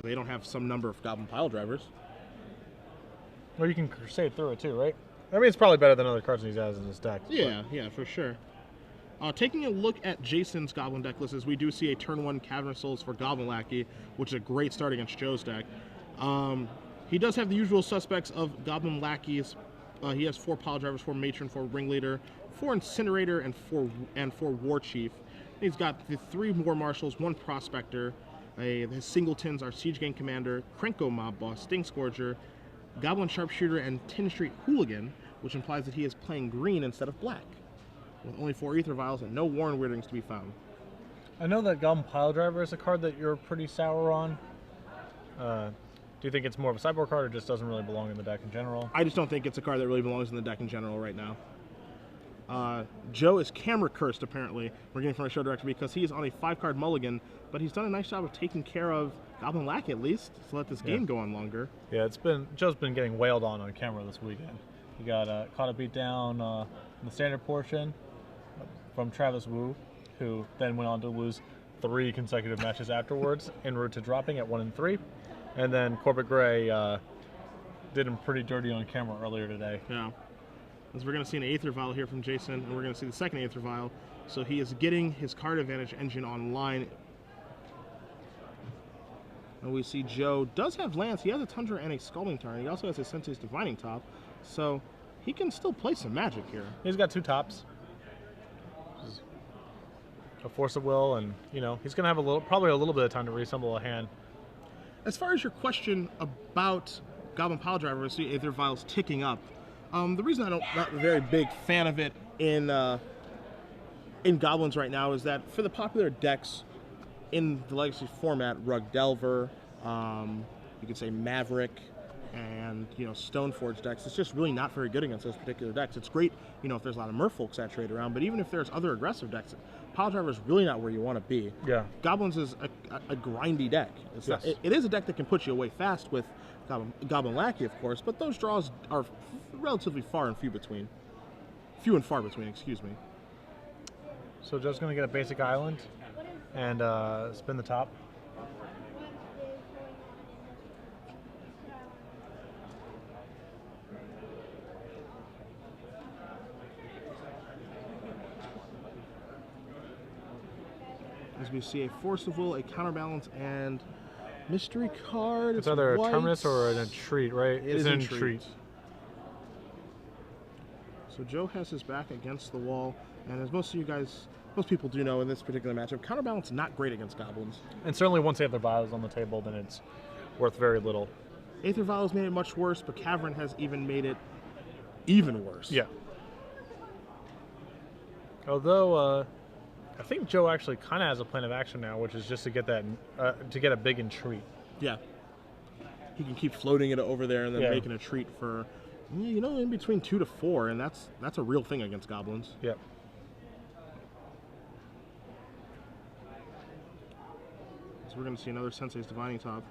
they don't have some number of Goblin Pile Drivers. Or you can Crusade through it too, right? I mean, it's probably better than other cards he has in his deck. Yeah, yeah, for sure. Taking a look at Jason's Goblin deck list, is we do see a turn 1 Cavern of Souls for Goblin Lackey, which is a great start against Joe's deck. He does have the usual suspects of Goblin Lackeys. He has 4 Pile Drivers, 4 Matron, 4 Ringleader, 4 Incinerator, and 4 War Chief. He's got the 3 War Marshals, 1 Prospector. His singletons are Siege Gang Commander, Krenko Mob Boss, Sting Scourger, Goblin Sharpshooter, and Tin Street Hooligan, which implies that he is playing green instead of black, with only 4 Aether Vials and no Warren Weirdings to be found. I know that Goblin Pile Driver is a card that you're pretty sour on. Do you think it's more of a sideboard card or just doesn't really belong in the deck in general? I just don't think it's a card that really belongs in the deck in general right now. Joe is camera cursed, apparently. We're getting from our show director because he is on a 5-card mulligan, but he's done a nice job of taking care of Goblin Lackey at least to let this game go on longer. Yeah, Joe's been getting wailed on camera this weekend. He got caught a beat down in the standard portion from Travis Wu, who then went on to lose 3 consecutive matches afterwards en route to dropping at 1-3. And then Corbett Gray did him pretty dirty on camera earlier today. Yeah. As we're going to see an Aether Vial here from Jason, and we're going to see the second Aether Vial. So he is getting his card advantage engine online. And we see Joe does have lands. He has a Tundra and a Scalding Tarn. He also has a Sensei's Divining Top. So he can still play some Magic here. He's got 2 tops. A Force of Will, and you know he's going to have probably a little bit of time to reassemble a hand. As far as your question about Goblin Pile Driver, we see Aether Vials ticking up. The reason I'm not a very big fan of it in Goblins right now is that for the popular decks in the Legacy format, Rug Delver, you could say Maverick, and Stoneforge decks, it's just really not very good against those particular decks. It's great, if there's a lot of Merfolk saturated around, but even if there's other aggressive decks, Pile Driver is really not where you want to be. Yeah. Goblins is a grindy deck. It's not, it is a deck that can put you away fast with Goblin Lackey, of course, but those draws are relatively few and far between, excuse me. So Joe's going to get a basic island and spin the top. As we see a Force of Will, a Counterbalance, and mystery card. It's either a Terminus or an Entreat, right? It is an Entreat. So Joe has his back against the wall, and as most people do know in this particular matchup, Counterbalance not great against Goblins. And certainly once they have their vials on the table, then it's worth very little. Aether Vials made it much worse, but Cavern has even made it even worse. Yeah. Although, I think Joe actually kind of has a plan of action now, which is just to get a big Entreat. Yeah. He can keep floating it over there and then making a treat for, in between 2 to 4, and that's a real thing against Goblins. Yep. So we're going to see another Sensei's Divining Top.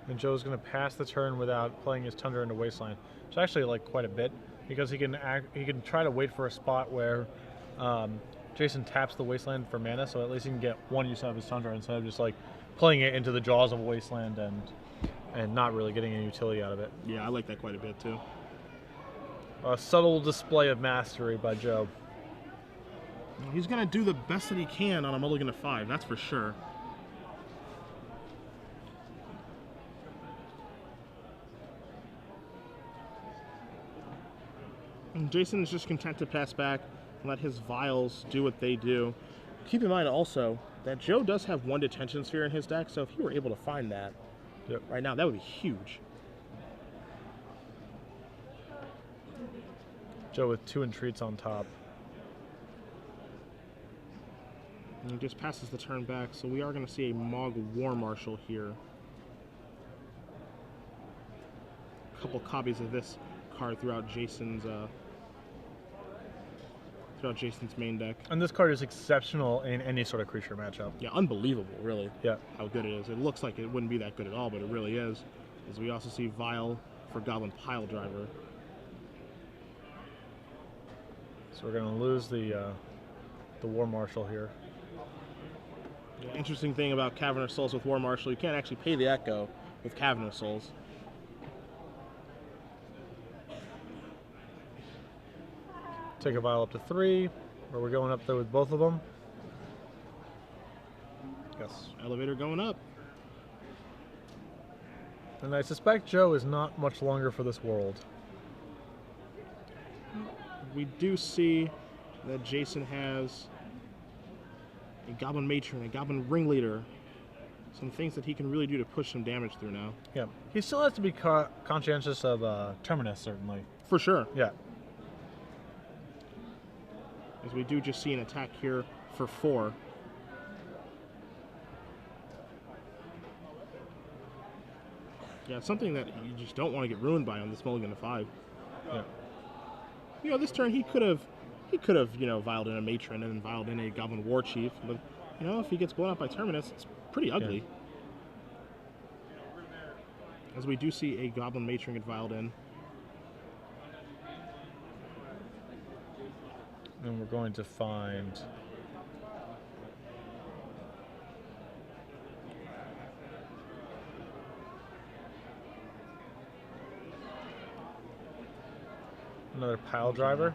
And Joe's going to pass the turn without playing his Tundra into Wasteland. Which I actually like quite a bit, because he can try to wait for a spot where Jason taps the Wasteland for mana, so at least he can get one use out of his Tundra instead of just like playing it into the jaws of Wasteland and not really getting any utility out of it. Yeah, I like that quite a bit too. A subtle display of mastery by Joe. He's going to do the best that he can on a mulligan of 5, that's for sure. And Jason is just content to pass back and let his vials do what they do. Keep in mind also that Joe does have 1 Detention Sphere in his deck, so if he were able to find that right now, that would be huge. Joe with 2 Entreats on top. And he just passes the turn back, so we are going to see a Mogg War Marshal here. A couple copies of this card throughout Jason's main deck. And this card is exceptional in any sort of creature matchup. Yeah, unbelievable, really. Yeah. How good it is. It looks like it wouldn't be that good at all, but it really is. As we also see Vial for Goblin Pile Driver. So we're going to lose the War Marshal here. Interesting thing about Cavernous Souls with War Marshal, you can't actually pay the Echo with Cavernous Souls. Take a vial up to 3. Are we going up there with both of them? Yes. Elevator going up. And I suspect Joe is not much longer for this world. We do see that Jason has a Goblin Matron, a Goblin Ringleader. Some things that he can really do to push some damage through now. Yeah. He still has to be conscientious of Terminus, certainly. For sure. Yeah. As we do just see an attack here for 4. Yeah, it's something that you just don't want to get ruined by on this mulligan to 5. Yeah. You know, this turn he could have, you know, vialed in a Matron and then vialed in a Goblin War Chief. But, you know, if he gets blown up by Terminus, it's pretty ugly. Yeah. As we do see a Goblin Matron get vialed in. And we're going to find another pile driver.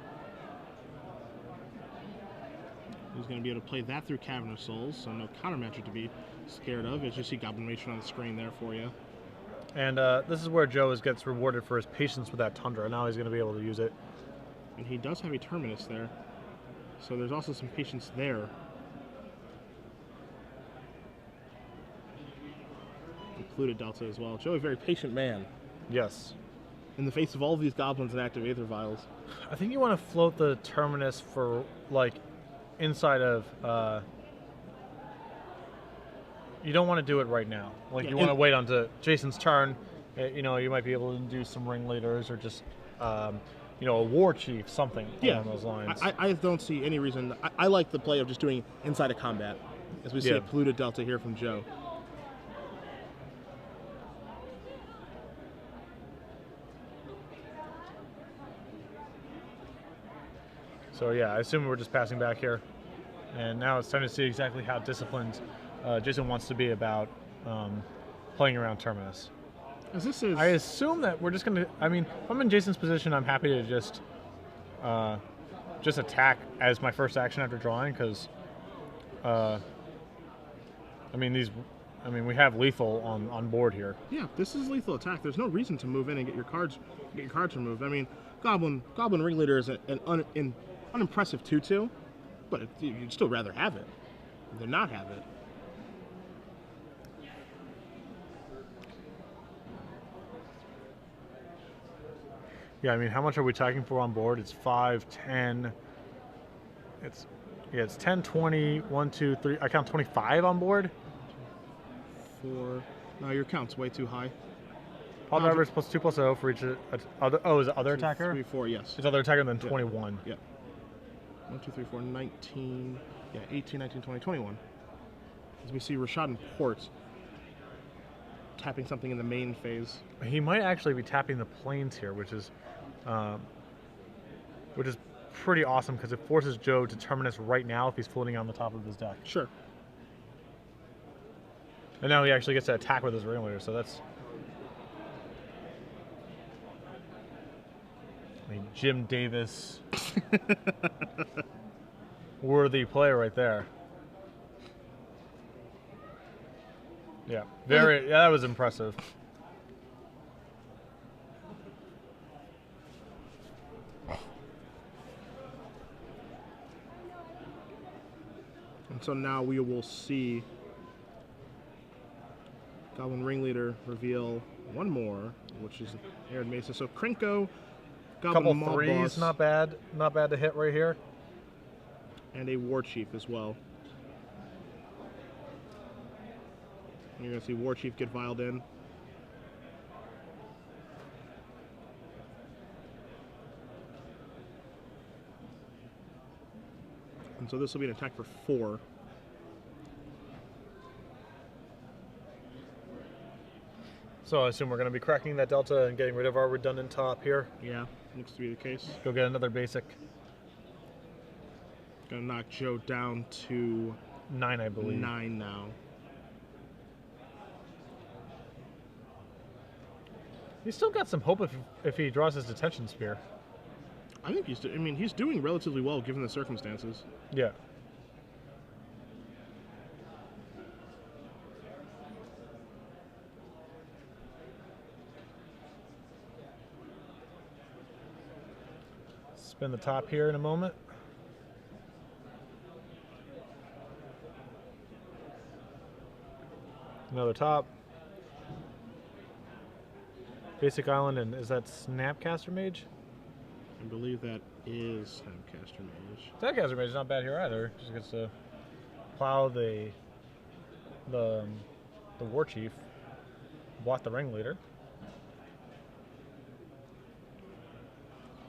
He's going to be able to play that through Cavernous Souls, so no counter magic to be scared of. As you see Goblin Matron on the screen there for you. And this is where Joe gets rewarded for his patience with that Tundra. Now he's going to be able to use it. And he does have a Terminus there. So there's also some patience there. Included Delta as well. Joe, a very patient man. Yes. In the face of all of these goblins and active Aether Vials. I think you want to float the Terminus for, like, inside of... you don't want to do it right now. Like, yeah, you want to wait onto Jason's turn. You know, you might be able to do some Ringleaders or just... you know, a War Chief, something along those lines. I don't see any reason. I like the play of just doing inside of combat, as we see a polluted Delta here from Joe. So yeah, I assume we're just passing back here, and now it's time to see exactly how disciplined Jason wants to be about playing around Terminus. I assume that we're just going to... I mean, if I'm in Jason's position, I'm happy to just attack as my first action after drawing, because, I mean, we have lethal on board here. Yeah, this is lethal attack. There's no reason to move in and get your cards removed. I mean, Goblin Ringleader is an unimpressive 2/2, but you'd still rather have it than not have it. Yeah, I mean, how much are we attacking for on board? It's 5, 10. It's 10, 20, 1, 2, 3. I count 25 on board. 4. No, your count's way too high. All drivers plus 2/0 for each other. Oh, is it other 2, attacker? 3, 4. Yes. It's other attacker, then 21. Yeah. 1, 2, 3, 4, 19. Yeah, 18, 19, 20, 21. As we see Rashad and Port tapping something in the main phase. He might actually be tapping the planes here, which is pretty awesome because it forces Joe to Terminus right now if he's floating on the top of his deck. Sure. And now he actually gets to attack with his Ringleader, so that's... I mean, Jim Davis... worthy player right there. Yeah, yeah, that was impressive. And so now we will see Goblin Ringleader reveal one more, which is Aaron Mesa. So Krenko, Goblin Couple threes, not bad to hit right here. And a War Chief as well. You're going to see War Chief get vialed in. And so this will be an attack for 4. So I assume we're going to be cracking that Delta and getting rid of our redundant top here. Yeah, looks to be the case. Go get another basic. Going to knock Joe down to 9, I believe. 9 now. He's still got some hope if he draws his detention spear. I think he's doing relatively well given the circumstances. Yeah. Spin the top here in a moment. Another top. Basic Island, and is that Snapcaster Mage? I believe that is Snapcaster Mage. Snapcaster Mage is not bad here either. Just gets to plow the War Chief, block the Ringleader.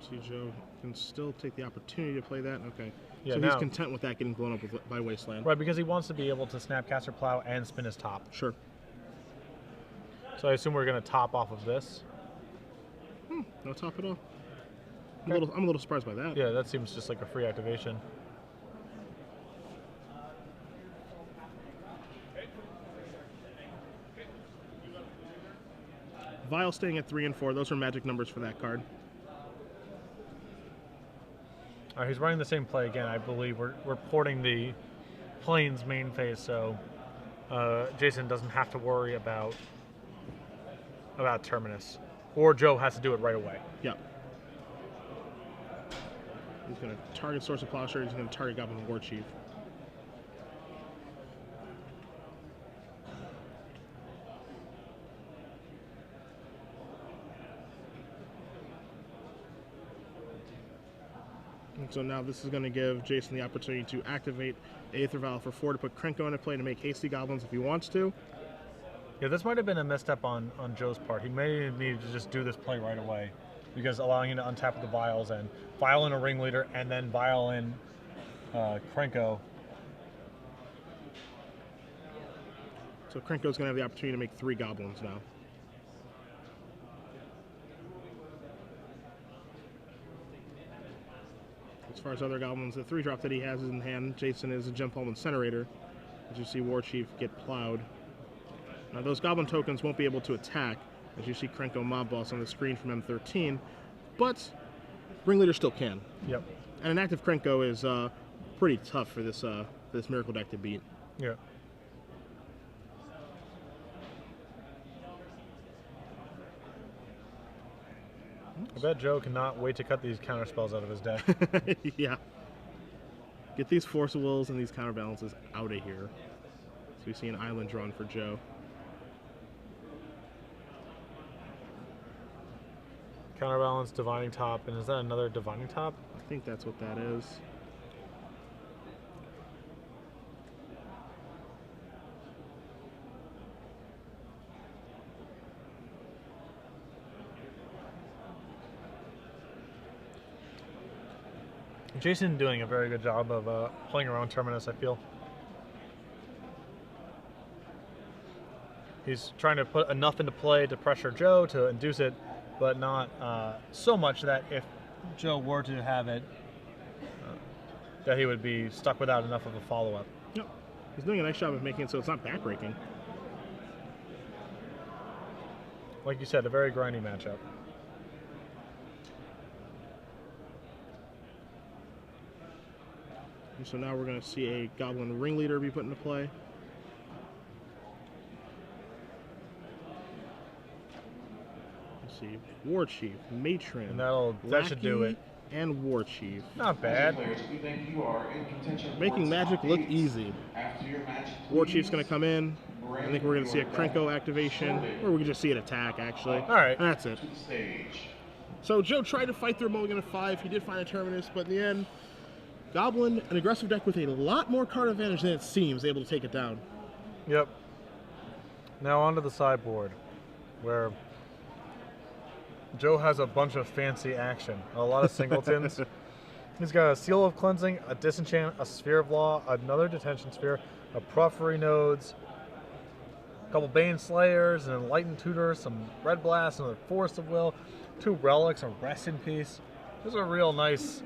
See, Joe can still take the opportunity to play that. Okay. Yeah, so now, he's content with that getting blown up by Wasteland. Right, because he wants to be able to Snapcaster Plow and spin his top. Sure. So I assume we're going to top off of this. No top at all. I'm a little surprised by that. Yeah, that seems just like a free activation. Vial staying at 3 and 4. Those are magic numbers for that card. All right, he's running the same play again. I believe we're porting the Plains main phase, so Jason doesn't have to worry about Terminus, or Joe has to do it right away. Yep. He's going to target Source of Plowshare. He's going to target Goblin War Chief. And so now this is going to give Jason the opportunity to activate Aether Vial for 4 to put Krenko into play to make hasty goblins if he wants to. Yeah, this might have been a misstep on Joe's part. He may need to just do this play right away, because allowing him to untap the vials and vial in a Ringleader and then vial in Krenko. So Krenko's going to have the opportunity to make 3 goblins now. As far as other goblins, the 3-drop that he has in hand, Jason is a Gem Palm Incinerator. As you see War Chief get plowed. Now those goblin tokens won't be able to attack, as you see Krenko Mob Boss on the screen from M13, but Ringleader still can. Yep. And an active Krenko is pretty tough for this this Miracle deck to beat. Yeah. I bet Joe cannot wait to cut these counter spells out of his deck. Yeah. Get these Force of Wills and these counterbalances out of here. So we see an island drawn for Joe. Counterbalance, Divining Top, and is that another Divining Top? I think that's what that is. Jason doing a very good job of playing around Terminus, I feel. He's trying to put enough into play to pressure Joe to induce it, but not so much that if Joe were to have it, that he would be stuck without enough of a follow-up. Yep. He's doing a nice job of making it so it's not backbreaking. Like you said, a very grindy matchup. And so now we're going to see a Goblin Ringleader be put into play. Let's see, War Chief, Matron, And that should do it. And War Chief. Not bad. Making Magic look easy. War Chief's going to come in. I think we're going to see a Krenko activation, or we can just see it attack, actually. All right. And that's it. So Joe tried to fight through a mulligan of 5. He did find a Terminus, but in the end, Goblin, an aggressive deck with a lot more card advantage than it seems, able to take it down. Yep. Now onto the sideboard, where Joe has a bunch of fancy action. A lot of singletons. He's got a Seal of Cleansing, a Disenchant, a Sphere of Law, another Detention Sphere, a Puffery Nodes, a couple Bane Slayers, an Enlightened Tutor, some Red Blast, another Force of Will, 2 Relics, a Rest in Peace. This is a real nice,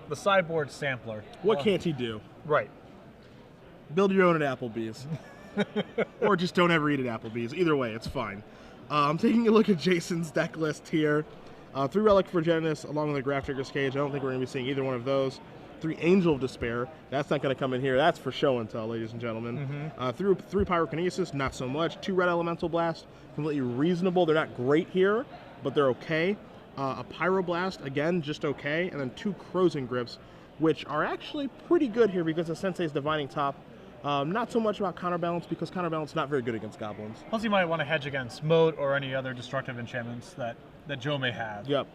the sideboard sampler. What can't he do? Right. Build your own at Applebee's. Or just don't ever eat at Applebee's. Either way, it's fine. I'm taking a look at Jason's deck list here. 3 Relic Progenitus along with a Graph Trigger's Cage. I don't think we're going to be seeing either one of those. 3 Angel of Despair. That's not going to come in here. That's for show and tell, ladies and gentlemen. 3 Pyrokinesis, not so much. 2 Red Elemental Blast, completely reasonable. They're not great here, but they're okay. A Pyroblast, again, just okay. And then 2 Crozen Grips, which are actually pretty good here because of Sensei's Divining Top. Not so much about Counterbalance because Counterbalance is not very good against goblins. Plus, you might want to hedge against Moat or any other destructive enchantments that Joe may have. Yep.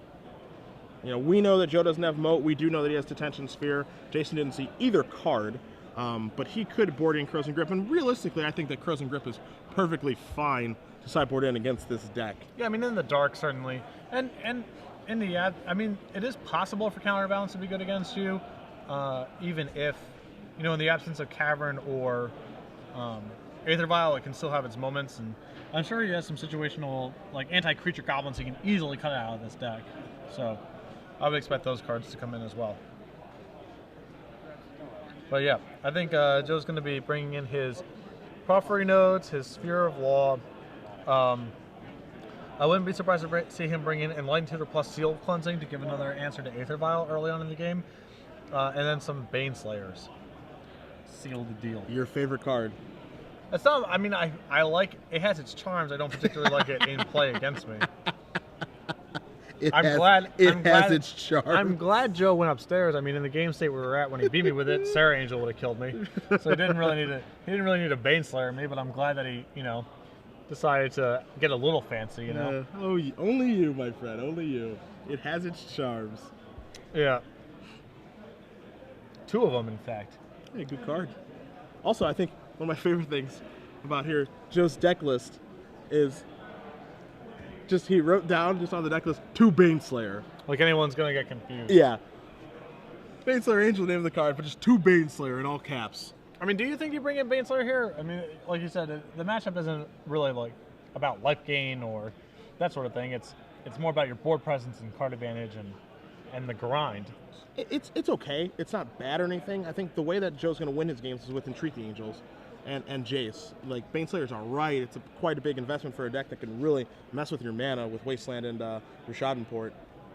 You know, we know that Joe doesn't have Moat. We do know that he has Detention Sphere. Jason didn't see either card, but he could board in Crozen Grip. And realistically, I think that Crozen Grip is perfectly fine to sideboard in against this deck. Yeah, I mean, in the dark, certainly. And in the ad, I mean, it is possible for Counterbalance to be good against you, even if, you know, in the absence of Cavern or Aether Vial, it can still have its moments. And I'm sure he has some situational, like, anti-creature goblins he can easily cut out of this deck. So I would expect those cards to come in as well. But yeah, I think Joe's going to be bringing in his Proffery Notes, his Sphere of Law. I wouldn't be surprised to see him bring in Enlightened Tutor plus Seal Cleansing to give another answer to Aether Vial early on in the game. And then some Baneslayers. Seal the deal. Your favorite card? It's not, I mean, I like, it has its charms. I don't particularly like it in play against me. It has its charm. I'm glad Joe went upstairs. I mean, in the game state we were at when he beat me with it, Sarah Angel would have killed me. So he didn't really need a Baneslayer me, but I'm glad that he, you know, decided to get a little fancy, you know. Oh, only you, my friend, only you. It has its charms. Yeah. 2 of them, in fact. Hey, good card. Also, I think one of my favorite things about here, Joe's deck list, is just he wrote down just on the deck list 2 Baneslayer. Like anyone's gonna get confused. Yeah. Baneslayer Angel, name of the card, but just 2 Baneslayer in all caps. I mean, do you think you bring in Baneslayer here? I mean, like you said, the matchup isn't really like about life gain or that sort of thing. It's more about your board presence and card advantage and the grind. It's okay. It's not bad or anything. I think the way that Joe's going to win his games is with Entreat the Angels and Jace. Like, Baneslayer's all right. It's quite a big investment for a deck that can really mess with your mana with Wasteland and Rishadenport.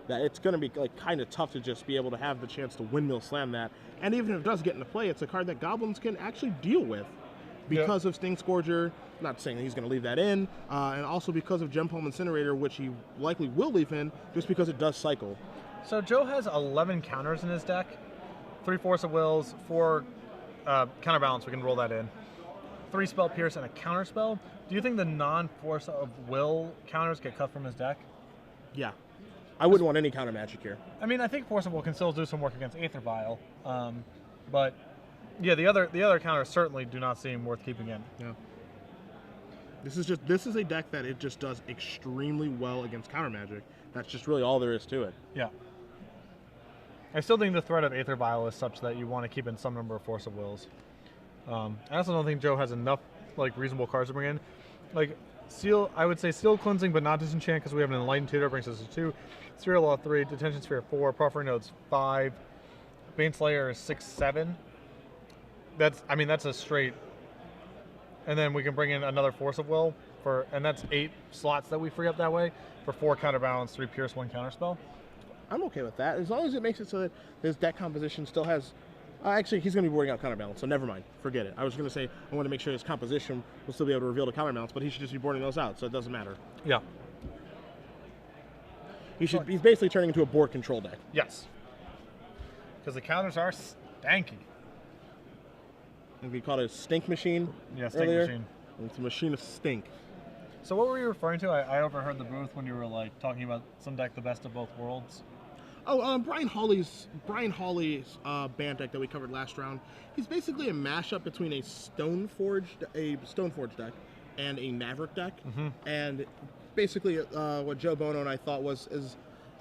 That it's going to be like kind of tough to just be able to have the chance to windmill slam that. And even if it does get into play, it's a card that Goblins can actually deal with because of Sting Scourger. Not saying that he's going to leave that in, and also because of Gem Palm Incinerator, which he likely will leave in just because it does cycle. So Joe has 11 counters in his deck, 3 Force of Wills, 4 Counterbalance, we can roll that in, 3 Spell Pierce, and a Counter Spell. Do you think the non-Force of Will counters get cut from his deck? Yeah. I wouldn't want any counter magic here. I mean, I think Force of Will can still do some work against Aether Vial, but yeah, the other counters certainly do not seem worth keeping in. Yeah. This is a deck that it just does extremely well against counter magic. That's just really all there is to it. Yeah. I still think the threat of Aether Vial is such that you want to keep in some number of Force of Wills. I also don't think Joe has enough like reasonable cards to bring in. Like Seal, I would say Seal Cleansing, but not Disenchant because we have an Enlightened Tutor, brings us to 2. Sphere Law 3, Detention Sphere 4, Proffery Notes 5, Baneslayer is 6, 7. That's a straight. And then we can bring in another Force of Will and that's 8 slots that we free up that way for 4 Counterbalance, 3 Pierce, 1 Counterspell. I'm okay with that as long as it makes it so that his deck composition still has. Actually, he's going to be boarding out Counterbalance, so never mind. Forget it. I was going to say I want to make sure his composition will still be able to reveal the Counterbalance, but he should just be boarding those out, so it doesn't matter. Yeah. He's basically turning into a board control deck. Yes. Because the counters are stanky. And we called it a stink machine. Yeah, stink earlier. machine. It's a machine of stink. So what were you referring to? I overheard the booth when you were like talking about some deck, the best of both worlds. Oh, Brian Hawley's band deck that we covered last round. He's basically a mashup between a Stoneforge deck and a Maverick deck. Mm-hmm. And basically, what Joe Bono and I thought is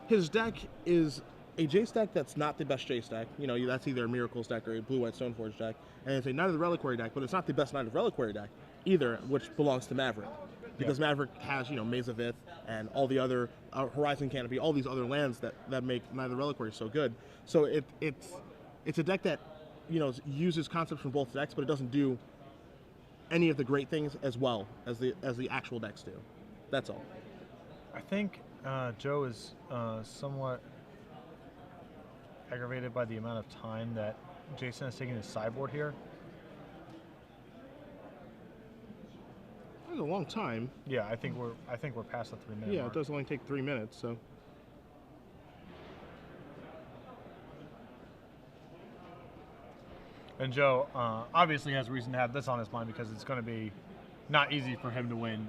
his deck is a Jace deck that's not the best Jace deck. You know, that's either a Miracles deck or a Blue-White Stoneforge deck. And it's a Knight of the Reliquary deck, but it's not the best Knight of the Reliquary deck either, which belongs to Maverick. Because Maverick has, you know, Maze of Ith and all the other Horizon Canopy, all these other lands that make Knight of the Reliquary so good. So it's a deck that uses concepts from both decks, but it doesn't do any of the great things as well as the actual decks do. That's all. I think Joe is somewhat aggravated by the amount of time that Jason is taking his sideboard here. It's a long time. Yeah, I think we're past the 3-minute Yeah, mark. it does only take 3 minutes, so. And Joe obviously has reason to have this on his mind because it's going to be not easy for him to win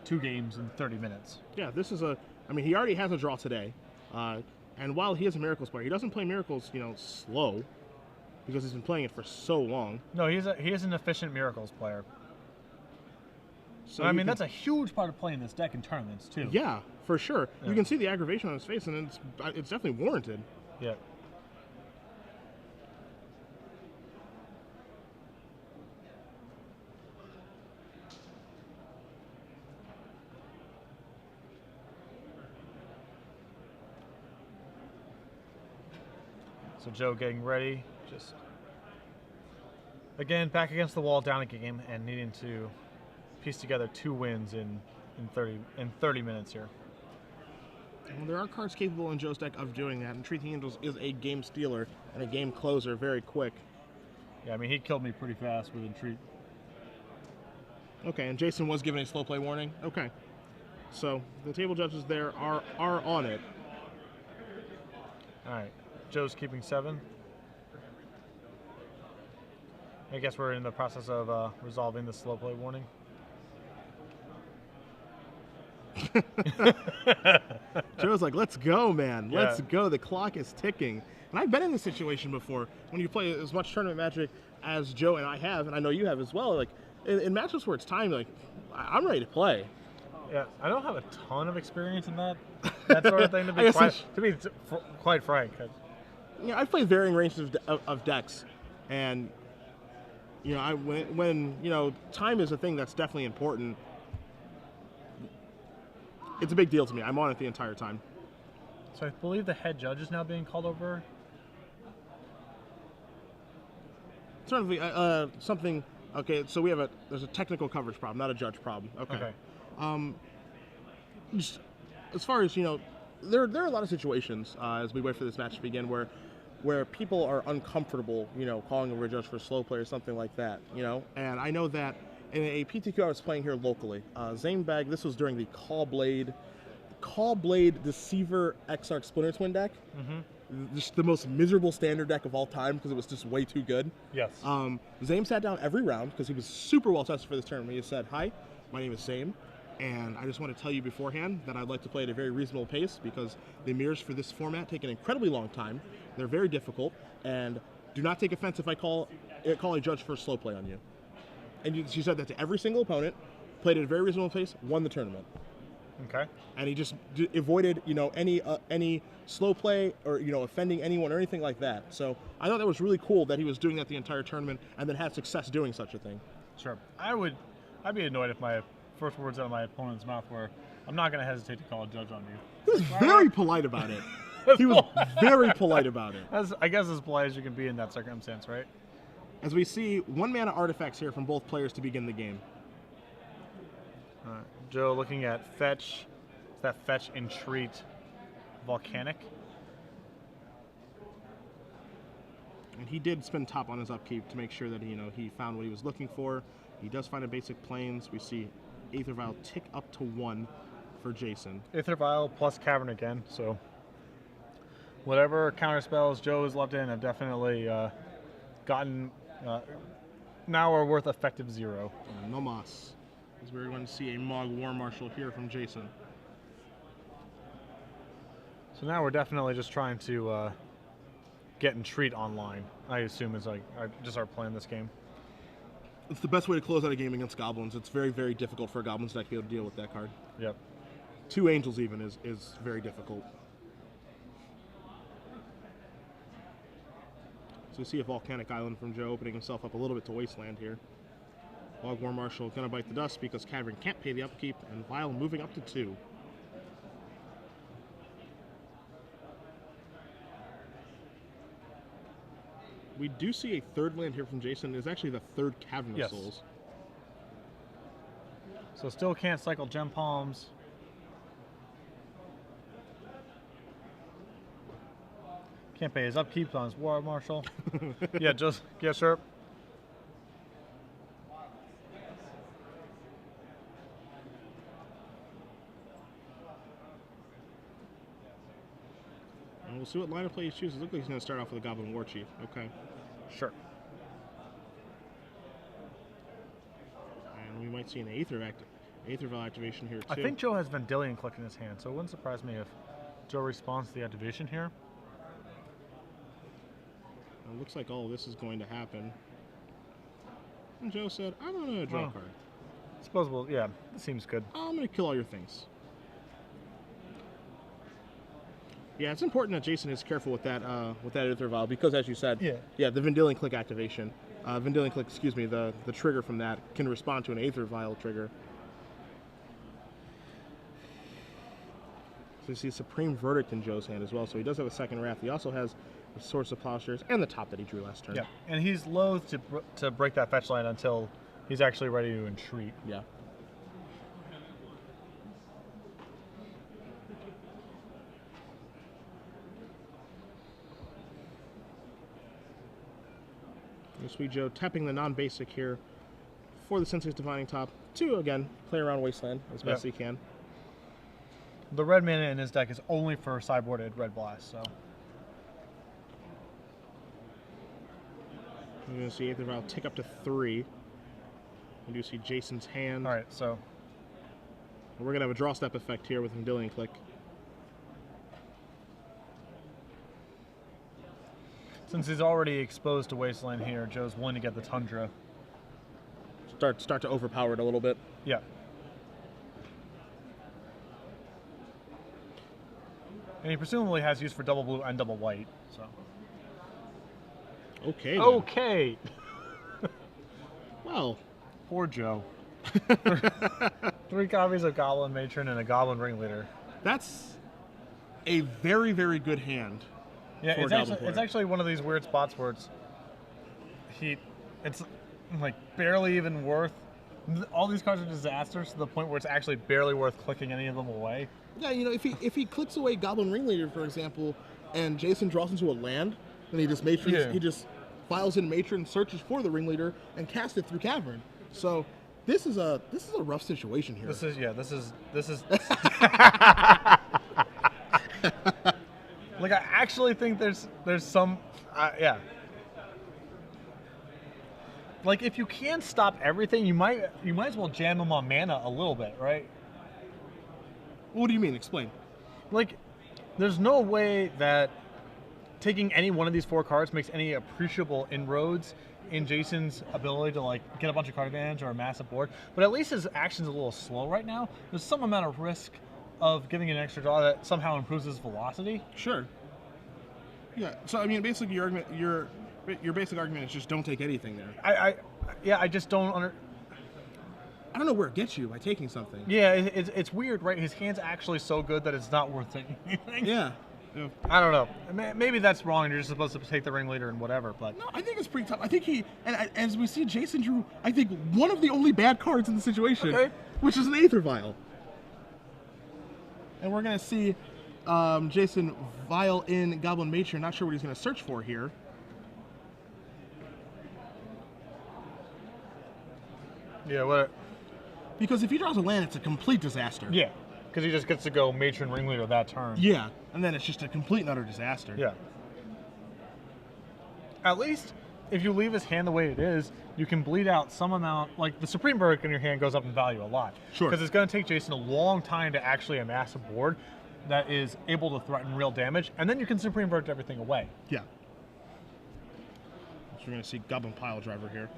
2 games in 30 minutes. Yeah, this is he already has a draw today. And while he is a Miracles player, he doesn't play Miracles, slow, because he's been playing it for so long. No, he is an efficient Miracles player. So I mean, that's a huge part of playing this deck in tournaments too. Yeah, for sure. Yeah. You can see the aggravation on his face, and it's definitely warranted. Yeah. So Joe getting ready, just again back against the wall, down a game, and needing to piece together 2 wins in 30 minutes here. Well, there are cards capable in Joe's deck of doing that, and Treating Angels is a game stealer and a game closer very quick. Yeah, I mean, he killed me pretty fast with Entreat. Okay, and Jason was given a slow play warning. Okay, so the table judges there are on it. All right, Joe's keeping 7. I guess we're in the process of resolving the slow play warning. Joe's like, let's go, man. Yeah. Let's go. The clock is ticking. And I've been in this situation before when you play as much tournament Magic as Joe and I have, and I know you have as well. Like in matchups where it's time, like I'm ready to play. Yeah, I don't have a ton of experience in that sort of thing, to be quite frank. Yeah, I've played varying ranges of decks, and when time is a thing that's definitely important. It's a big deal to me. I'm on it the entire time. So I believe the head judge is now being called over. Certainly, something. Okay, so there's a technical coverage problem, not a judge problem. Okay. Just as far as there are a lot of situations as we wait for this match to begin where people are uncomfortable, calling over a judge for slow play or something like that, And I know that in a PTQ I was playing here locally, Zanebag, this was during the Callblade Deceiver Exarch Splinter Twin deck. Mm-hmm. Just the most miserable standard deck of all time because it was just way too good. Yes. Zame sat down every round because he was super well tested for this tournament. He said, "Hi, my name is Zame, and I just want to tell you beforehand that I'd like to play at a very reasonable pace because the mirrors for this format take an incredibly long time. They're very difficult, and do not take offense if I call a judge for slow play on you." And she said that to every single opponent, played at a very reasonable pace, won the tournament. Okay. And he just avoided, any slow play or offending anyone or anything like that. So I thought that was really cool that he was doing that the entire tournament and then had success doing such a thing. Sure. I'd be annoyed if my first words out of my opponent's mouth were, "I'm not going to hesitate to call a judge on you." He was very polite about it. He was very polite about it. I guess as polite as you can be in that circumstance, right? As we see 1-mana artifacts here from both players to begin the game. All right. Joe looking at fetch. Is that fetch, entreat, volcanic? And he did spend top on his upkeep to make sure that he found what he was looking for. He does find a basic plains. We see Aether Vial tick up to 1 for Jason. Aether Vial plus Cavern again, so whatever counter spells Joe has left in have definitely gotten now are worth effective 0. No mas. As we're going to see a Mog War Marshal here from Jason. So now we're definitely just trying to get Entreat online, I assume is just our plan this game. It's the best way to close out a game against goblins. It's very, very difficult for a goblins deck to be able to deal with that card. Yep. 2 angels even is very difficult. So we see a Volcanic Island from Joe opening himself up a little bit to Wasteland here. Mog War Marshal gonna bite the dust because Cavern can't pay the upkeep, and Vial moving up to 2. We do see a third land here from Jason. It's actually the third Cavern of Souls. So still can't cycle Gem Palms. Can't pay his upkeep on his War Marshal. Yeah, just yes, sir. And we'll see what line of play he chooses. Looks like he's going to start off with a Goblin War Chief. Okay. Sure. And we might see an Aether Vial activation here, too. I think Joe has Vendilion Click in his hand, so it wouldn't surprise me if Joe responds to the activation here. It looks like all of this is going to happen. And Joe said, I'm going to draw a card. Disposable, yeah, that seems good. I'm going to kill all your things. Yeah, it's important that Jason is careful with that Aether Vial because, as you said, the Vendilion Click activation, Vendilion Click, excuse me, the trigger from that can respond to an Aether Vial trigger. So you see Supreme Verdict in Joe's hand as well, so he does have a second Wrath. He also has the Source of Plowshares and the top that he drew last turn. Yeah, and he's loath to break that fetch line until he's actually ready to entreat. Yeah. Sweet Joe tapping the non-basic here for the Sensei's Divining Top to, again, play around Wasteland as best he can. The red mana in his deck is only for sideboarded Red Blast, so. You're going to see Aether Vial tick up to 3. You do see Jason's hand. All right, so. We're going to have a draw step effect here with Vendilion Click. Since he's already exposed to Wasteland here, Joe's willing to get the Tundra. Start to overpower it a little bit. Yeah. And he presumably has use for double blue and double white, so. Okay. Then. Okay. Well. Poor Joe. 3 copies of Goblin Matron and a Goblin Ringleader. That's a very, very good hand. Yeah, it's actually one of these weird spots where it's like barely even worth. All these cards are disasters to the point where it's actually barely worth clicking any of them away. Yeah, you know, if he clicks away Goblin Ringleader, for example, and Jason draws into a land, then he just he just files in Matron, searches for the Ringleader, and casts it through Cavern. So this is a rough situation here. This is. Like, I actually think there's some, yeah. Like, if you can't stop everything, you might as well jam them on mana a little bit, right? What do you mean? Explain. Like, there's no way that taking any one of these 4 cards makes any appreciable inroads in Jason's ability to, like, get a bunch of card advantage or a massive board. But at least his action's a little slow right now. There's some amount of risk of giving an extra draw that somehow improves his velocity. Sure. Yeah. So I mean, basically, your basic argument is just don't take anything there. I just don't I don't know where it gets you by taking something. Yeah, it's weird, right? His hand's actually so good that it's not worth taking anything. Yeah. I don't know. Maybe that's wrong. You're just supposed to take the Ringleader and whatever. But no, I think it's pretty tough. I think as we see, Jason drew, I think, one of the only bad cards in the situation, which is an Aether Vial. And we're going to see Jason Vial in Goblin Matron. Not sure what he's going to search for here. Yeah, what? Because if he draws a land, it's a complete disaster. Yeah, because he just gets to go Matron Ringleader that turn. Yeah, and then it's just a complete and utter disaster. Yeah. At least, if you leave his hand the way it is, you can bleed out some amount. Like, the Supreme Verdict in your hand goes up in value a lot. Sure. Because it's going to take Jason a long time to actually amass a board that is able to threaten real damage, and then you can Supreme Verdict everything away. Yeah. So we're going to see Goblin Pile Driver here.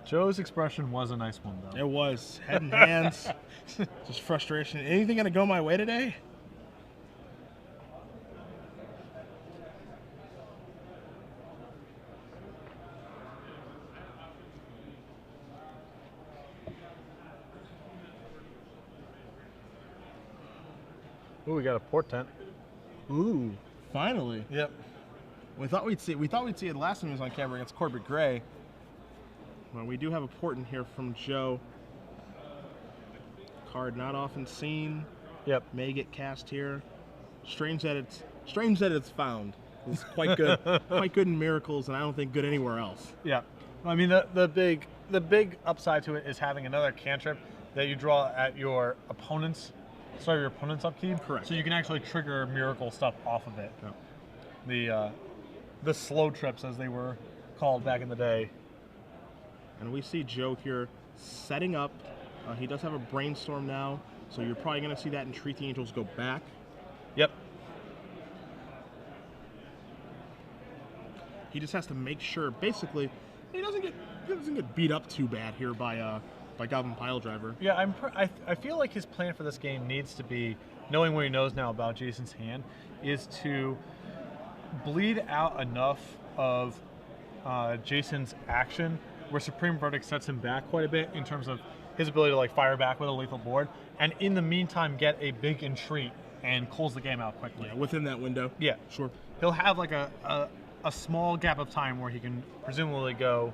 Joe's expression was a nice one, though. It was. Head and hands. Just frustration. Anything going to go my way today? Ooh, we got a portent. Ooh, finally. Yep. We thought we'd see it last time he was on camera against Corbett Gray. Well, we do have a portent here from Joe. Card not often seen. Yep. May get cast here. Strange that it's found. It's quite good. Quite good in Miracles, and I don't think good anywhere else. Yeah. I mean, the big upside to it is having another cantrip that you draw at your opponent's upkeep. Correct. So you can actually trigger miracle stuff off of it. Yeah. The slow trips, as they were called back in the day. And we see Joe here setting up. He does have a brainstorm now, so you're probably going to see that Entreat the Angels go back. Yep. He just has to make sure, basically, he doesn't get beat up too bad here by Goblin Piledriver. Yeah, I feel like his plan for this game needs to be, knowing what he knows now about Jason's hand, is to bleed out enough of Jason's action where Supreme Verdict sets him back quite a bit in terms of his ability to like fire back with a lethal board, and in the meantime get a big entreat and close the game out quickly. Yeah, within that window. Yeah, Sure. he'll have like a small gap of time where he can presumably go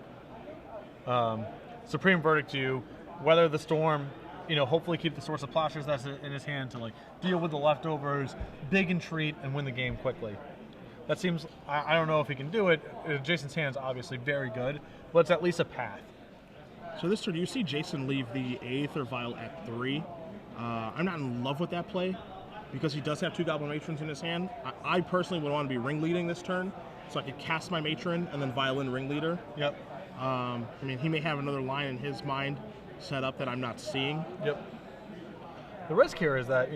Supreme Verdict you, weather the storm, hopefully keep the Source of Plowshares that's in his hand to like deal with the leftovers, big entreat, and win the game quickly. That seems, I don't know if he can do it. Jason's hand's obviously very good, but it's at least a path. So this turn, you see Jason leave the Aether Vial at 3. I'm not in love with that play because he does have 2 Goblin Matrons in his hand. I personally would want to be ringleading this turn, so I could cast my Matron and then Violin Ringleader. Yep. I mean, he may have another line in his mind set up that I'm not seeing. Yep. The risk here is that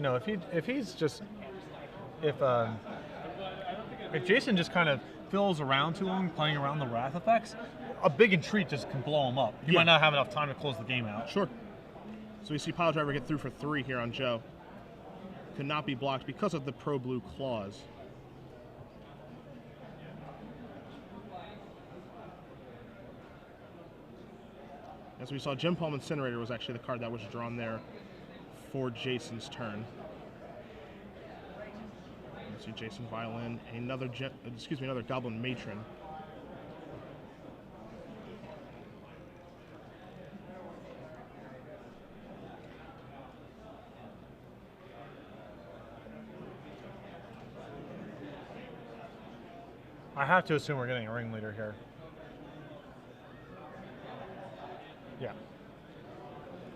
if Jason just kind of fills around too long, playing around the Wrath effects, a big entreat just can blow him up. He might not have enough time to close the game out. Sure. So we see Piledriver get through for 3 here on Joe. Could not be blocked because of the pro-blue clause. As we saw, Jim Palm Incinerator was actually the card that was drawn there for Jason's turn. You see Jason Violin, another Goblin Matron. I have to assume we're getting a ringleader here. Yeah.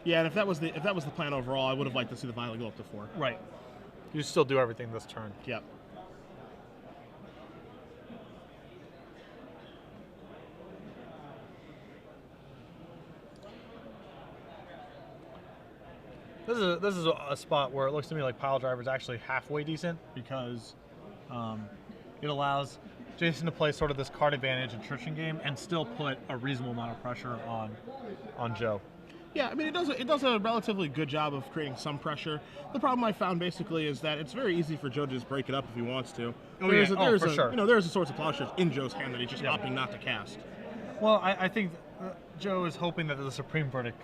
Yeah, and if that was the plan overall, I would have liked to see the Violet go up to 4. Right. You still do everything this turn. Yep. This is a spot where it looks to me like Piledriver is actually halfway decent because it allows Jason to play sort of this card advantage attrition game and still put a reasonable amount of pressure on Joe. Yeah, I mean, it does a relatively good job of creating some pressure. The problem I found basically is that it's very easy for Joe to just break it up if he wants to. There's a Source of Plowshares in Joe's hand that he's just opting not to cast. Well, I think Joe is hoping that the Supreme Verdict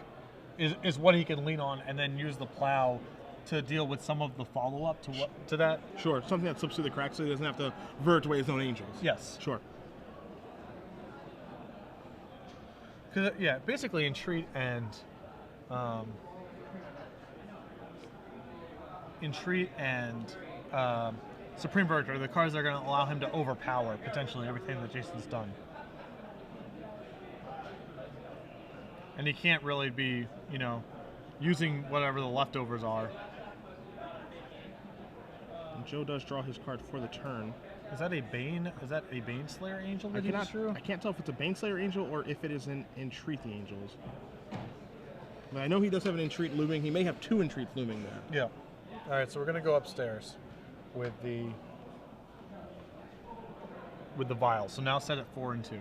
is what he can lean on and then use the plow to deal with some of the follow-up to that. Sure, something that slips through the cracks so he doesn't have to vert away his own angels. Yes. Sure. Because, yeah, basically Entreat and Supreme Verdict are the cards that are going to allow him to overpower potentially everything that Jason's done. And he can't really be, using whatever the leftovers are. And Joe does draw his card for the turn. Is that a Bane? Is that a Bane Slayer Angel that he just drew? I can't tell if it's a Bane Slayer Angel or if it is an Entreat the Angels. But I know he does have an Entreat looming. He may have 2 Entreats looming there. Yeah. All right, so we're going to go upstairs with the vial. So now set at 4 and 2.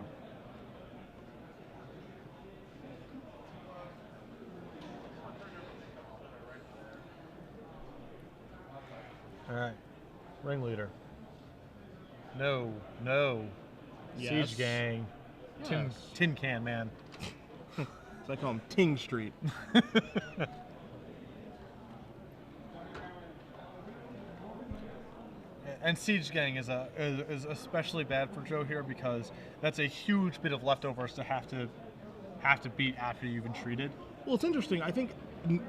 All right, ringleader. No. Yes. Siege gang. Yes. Tin can man. So I call him Ting Street. And Siege Gang is especially bad for Joe here because that's a huge bit of leftovers to have to beat after you've entreated. Well, it's interesting. I think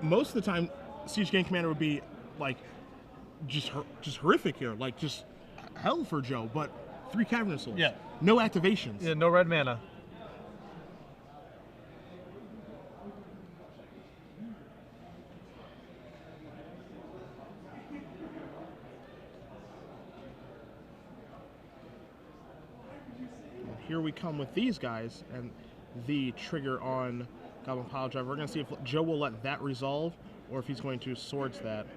most of the time, Siege Gang Commander would be like just horrific here, like just hell for Joe. But 3 Cavernous Souls, Yeah. no activations. Yeah, no red mana. Here we come with these guys and the trigger on Goblin Pile Driver. We're going to see if Joe will let that resolve or if he's going to Swords that.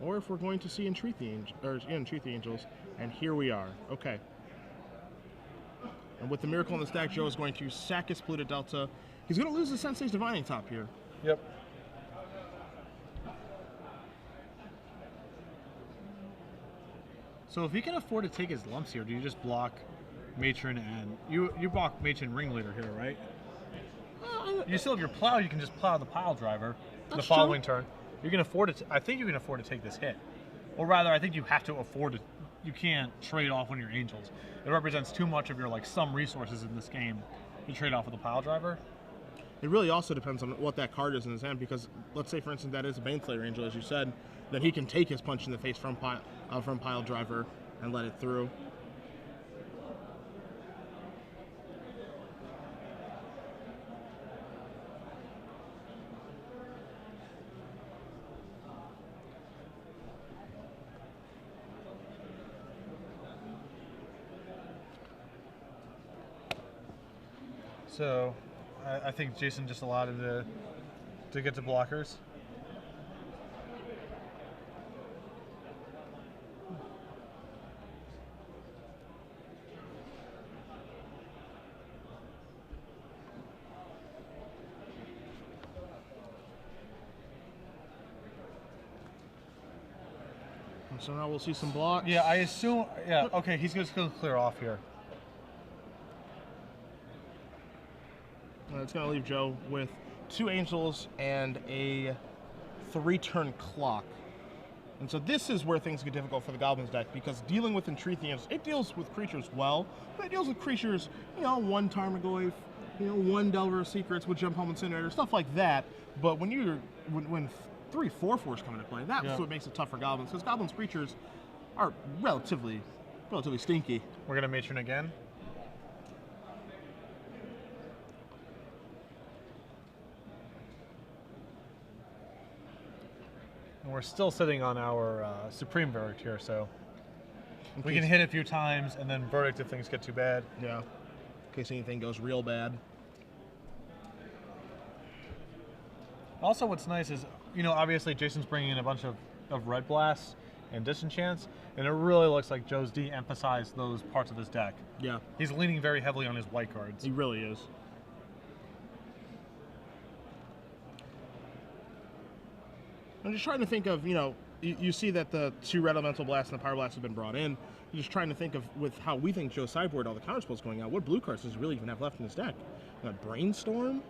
Or if we're going to see Entreat the Angels. And here we are. Okay. And with the Miracle in the stack, Joe is going to sack his Polluted Delta. He's going to lose the Sensei's Divining Top here. Yep. So if he can afford to take his lumps here, do you just block Matron and you block Matron Ringleader here, right? You still have your plow. You can just plow the Pile Driver the following turn. You can afford it. I think you can afford to take this hit, or rather, I think you have to afford it. You can't trade off one of your Angels. It represents too much of your some resources in this game to trade off with a Pile Driver. It really also depends on what that card is in his hand, because let's say, for instance, that is a Baneslayer Angel, as you said, then he can take his punch in the face from Pile Driver and let it through. So, I think Jason just allowed him to get to blockers. And so now we'll see some blocks. Yeah, I assume. Yeah, okay, he's just going to clear off here. It's going to leave Joe with 2 Angels and a 3-turn clock. And so this is where things get difficult for the Goblins deck, because dealing with Entreat the Angels, it deals with creatures well, but it deals with creatures, 1 Tarmogoyf, 1 Delver of Secrets with Jump Home Incinerator, stuff like that. But when 3 4/4s come into play, that's what makes it tough for Goblins, because Goblins creatures are relatively stinky. We're going to Matron again. And we're still sitting on our Supreme Verdict here, so we can hit a few times and then Verdict if things get too bad. Yeah, in case anything goes real bad. Also, what's nice is, obviously Jason's bringing in a bunch of Red Blasts and Disenchants, and it really looks like Joe's de-emphasized those parts of his deck. Yeah. He's leaning very heavily on his white cards. He really is. I'm just trying to think of, you see that the 2 Red Elemental Blasts and the Power Blast have been brought in. I'm just trying to think of, with how we think Joe's sideboard, all the counterspells going out, what blue cards does he really even have left in his deck? Brainstorm?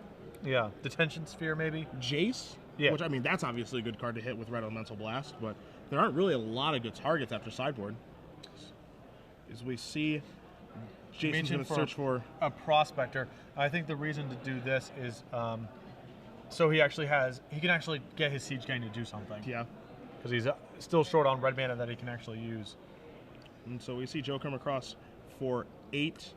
Yeah, Detention Sphere maybe? Jace? Yeah. Which, that's obviously a good card to hit with Red Elemental Blast, but there aren't really a lot of good targets after sideboard. As we see, Jason's going to search for a Prospector. I think the reason to do this is so he can actually get his Siege Gang to do something. Yeah. Because he's still short on red mana that he can actually use. And so we see Joe come across for 8,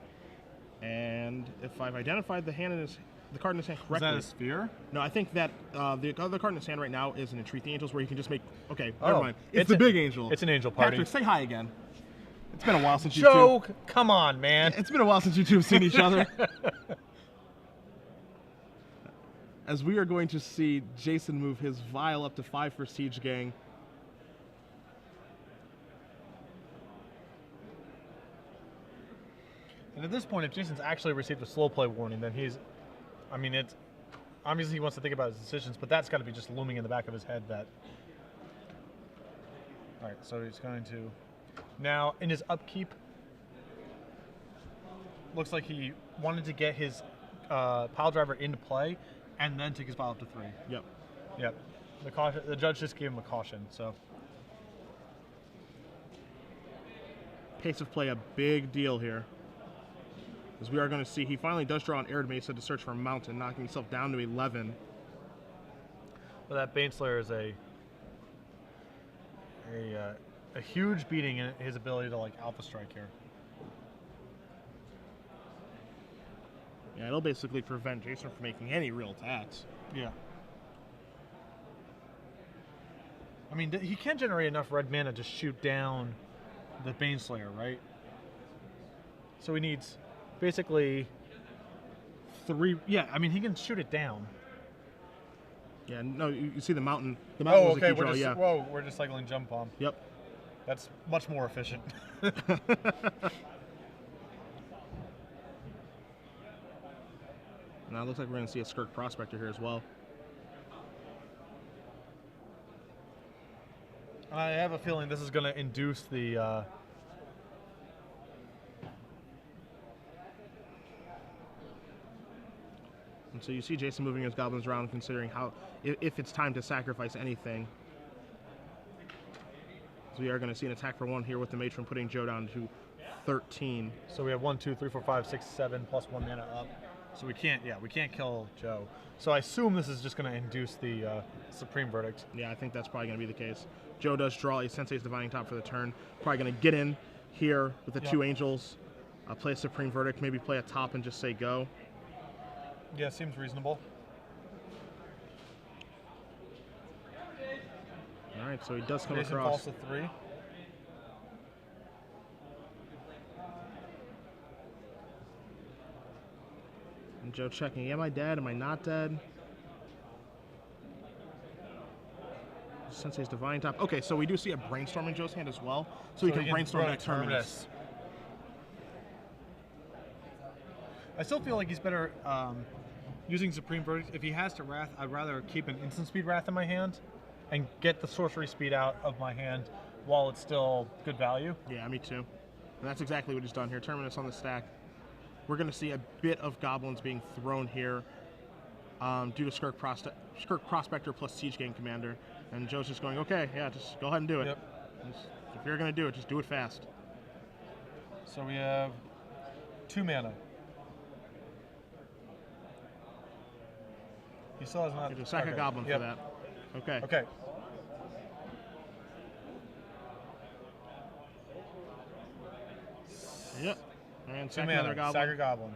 and if I've identified the card in his hand correctly. Is that a Sphere? No, I think that the other card in his hand right now is an Entreat the Angels, where you can just make. Okay, never mind. It's the big angel. It's an angel party. Patrick, say hi again. It's been a while since Joe, come on, man. It's been a while since you two have seen each other. As we are going to see Jason move his Vial up to 5 for Siege Gang. And at this point, if Jason's actually received a slow play warning, then it's obviously he wants to think about his decisions, but that's got to be just looming in the back of his head that. All right, so he's going to now in his upkeep. Looks like he wanted to get his Pile Driver into play, and then take his pile up to 3. Yep. Yep. The judge just gave him a caution, so. pace of play a big deal here. As we are going to see, he finally does draw an Arid Mesa to search for a mountain, knocking himself down to 11. Well, that Baneslayer is a huge beating in his ability to like alpha strike here. Yeah, it'll basically prevent Jason from making any real attacks. Yeah. I mean, he can generate enough red mana to shoot down the Baneslayer, right? So he needs basically 3. Yeah, I mean, he can shoot it down. Yeah, no, you see the mountain. The mountain was a key draw, yeah. Whoa, we're just cycling Jump Bomb. Yep. That's much more efficient. Now it looks like we're going to see a Skirk Prospector here as well. I have a feeling this is going to induce the... And so you see Jason moving his goblins around, considering how if it's time to sacrifice anything. So we are going to see an attack for 1 here with the Matron, putting Joe down to 13. So we have 1, 2, 3, 4, 5, 6, 7 plus 1 mana up. So we can't kill Joe. So I assume this is just going to induce the Supreme Verdict. Yeah, I think that's probably going to be the case. Joe does draw a Sensei's Divining Top for the turn. Probably going to get in here with the 2 Angels, play a Supreme Verdict, maybe play a top and just say go. Yeah, seems reasonable. All right, so he does come Jason across. falls to 3. And Joe checking, am I dead? Am I not dead? Sensei's Divine Top. Okay, so we do see a Brainstorm in Joe's hand as well. So he can brainstorm that Terminus. I still feel like he's better using Supreme Verdict. If he has to Wrath, I'd rather keep an instant speed Wrath in my hand and get the sorcery speed out of my hand while it's still good value. Yeah, me too. And that's exactly what he's done here. Terminus on the stack. We're going to see a bit of goblins being thrown here due to Skirk Prospector plus Siege Gang Commander. And Joe's just going, okay, yeah, just go ahead and do it. Yep. If you're going to do it, just do it fast. So we have 2 mana. He still has not... Get a sack of goblin for that. Okay. Okay. Yep. And 2 sack mana, another goblin. sack a goblin.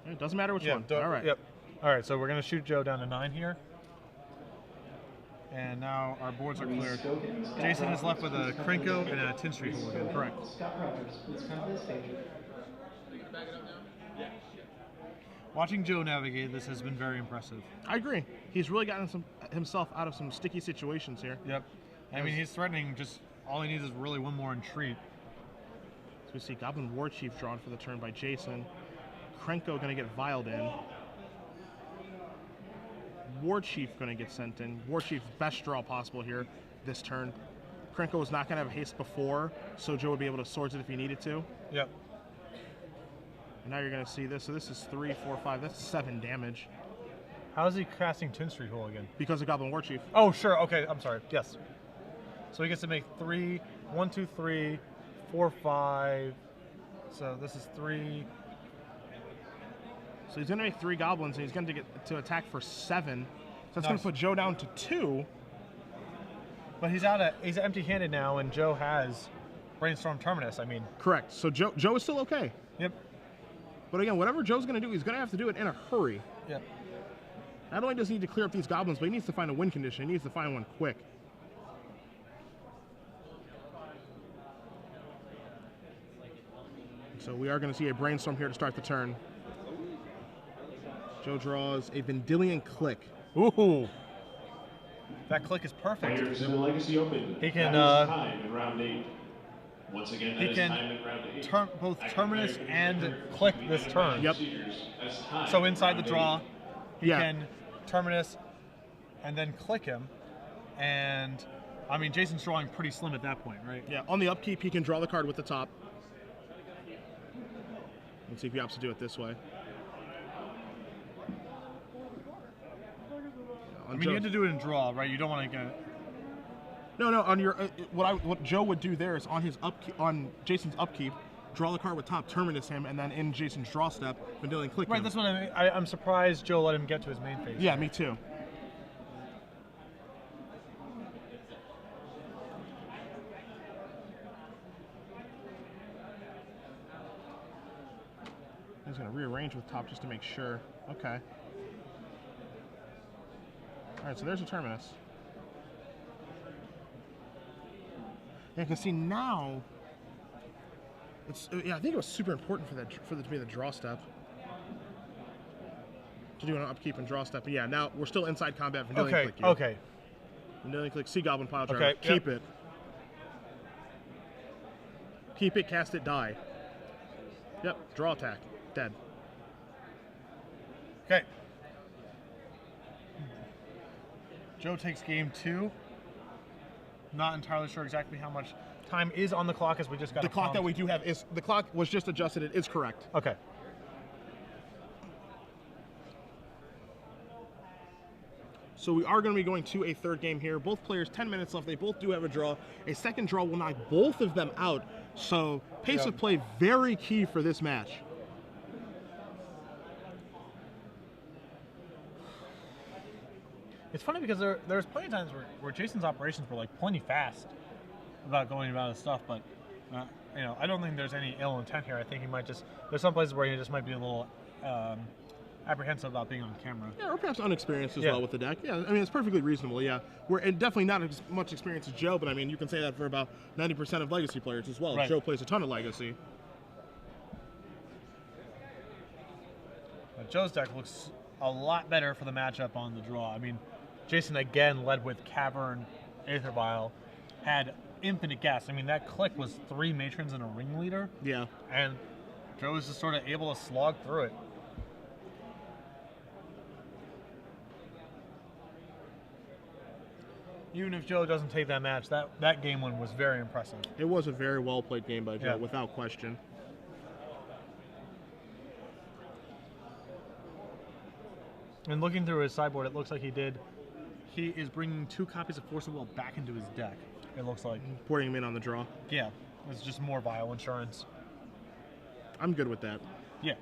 It doesn't matter which one. All right. Yep. All right, so we're going to shoot Joe down to 9 here. And now our boards are cleared. Jason is left with a Krenko and a Tin Street Hooligan. Correct. Watching Joe navigate this has been very impressive. I agree. He's really gotten himself out of some sticky situations here. Yep. I mean, he's threatening just all he needs is really 1 more entreat. So we see Goblin War Chief drawn for the turn by Jason. Krenko going to get viled in. War Chief going to get sent in. War Chief, best draw possible here this turn. Krenko was not going to have haste before, so Joe would be able to swords it if he needed to. Yep. And now you're going to see this. So this is 3, 4, 5. That's 7 damage. How is he casting Tin Street Hooligan? Because of Goblin War Chief. Oh, sure. Okay, I'm sorry. Yes. So he gets to make 1, 2, 3, 4, 5. So this is 3. So he's going to make 3 goblins, and he's going to get to attack for 7. So that's going to put Joe down to 2. But he's empty-handed now, and Joe has Brainstorm Terminus. I mean, correct. So Joe is still okay. Yep. But again, whatever Joe's going to do, he's going to have to do it in a hurry. Yep. Not only does he need to clear up these goblins, but he needs to find a win condition. He needs to find one quick. So we are going to see a Brainstorm here to start the turn. Joe draws a Vendilion Click. Ooh. That click is perfect. Players in the Legacy Open. He can time in round 8. Once again, that he is can time in round 8. both Terminus and click this turn. Yep. So inside the draw, he can Terminus and then click him. And I mean, Jason's drawing pretty slim at that point, right? Yeah. On the upkeep, he can draw the card with the top. Let's see if he opts to do it this way. I mean, you have to do it in draw, right? You don't want to get... No. On your what Joe would do there is on his on Jason's upkeep, draw the card with top, terminus him, and then in Jason's draw step, Vendilion click Right, him. that's what I mean. I'm surprised Joe let him get to his main phase. Yeah, me too. He's going to rearrange with top just to make sure. Okay. All right, so there's a terminus. Yeah, because see now, I think it was super important for that to be the draw step. To do an upkeep and draw step. But yeah, now we're still inside combat. Vendilion click you. Okay. Vendilion click Sea Goblin Pile Driver. Okay, Keep it. Keep it, cast it, die. Yep, draw attack. Dead. Okay. Joe takes game 2. Not entirely sure exactly how much time is on the clock, as we just got The clock that we do have is, the clock was just adjusted. It is correct. Okay. So we are going to be going to a third game here. Both players, 10 minutes left. They both do have a draw. A second draw will knock both of them out. So pace of play, very key for this match. It's funny because there's plenty of times where Jason's operations were like plenty fast about going about his stuff, but I don't think there's any ill intent here. I think he might there's some places where he just might be a little apprehensive about being on camera. Yeah, or perhaps unexperienced as well with the deck. Yeah, I mean, it's perfectly reasonable, yeah. We're definitely not as much experience as Joe, but I mean, you can say that for about 90% of Legacy players as well. Right. Joe plays a ton of Legacy. But Joe's deck looks a lot better for the matchup on the draw. I mean, Jason again led with Cavern, Aether Vial, had infinite gas. I mean, that click was 3 matrons and a ringleader. Yeah. And Joe was just sort of able to slog through it. Even if Joe doesn't take that match, that game one was very impressive. It was a very well played game by Joe, without question. And looking through his sideboard, it looks like he is bringing 2 copies of Force of Will back into his deck, it looks like. Putting him in on the draw. Yeah, it's just more vial insurance. I'm good with that. Yeah.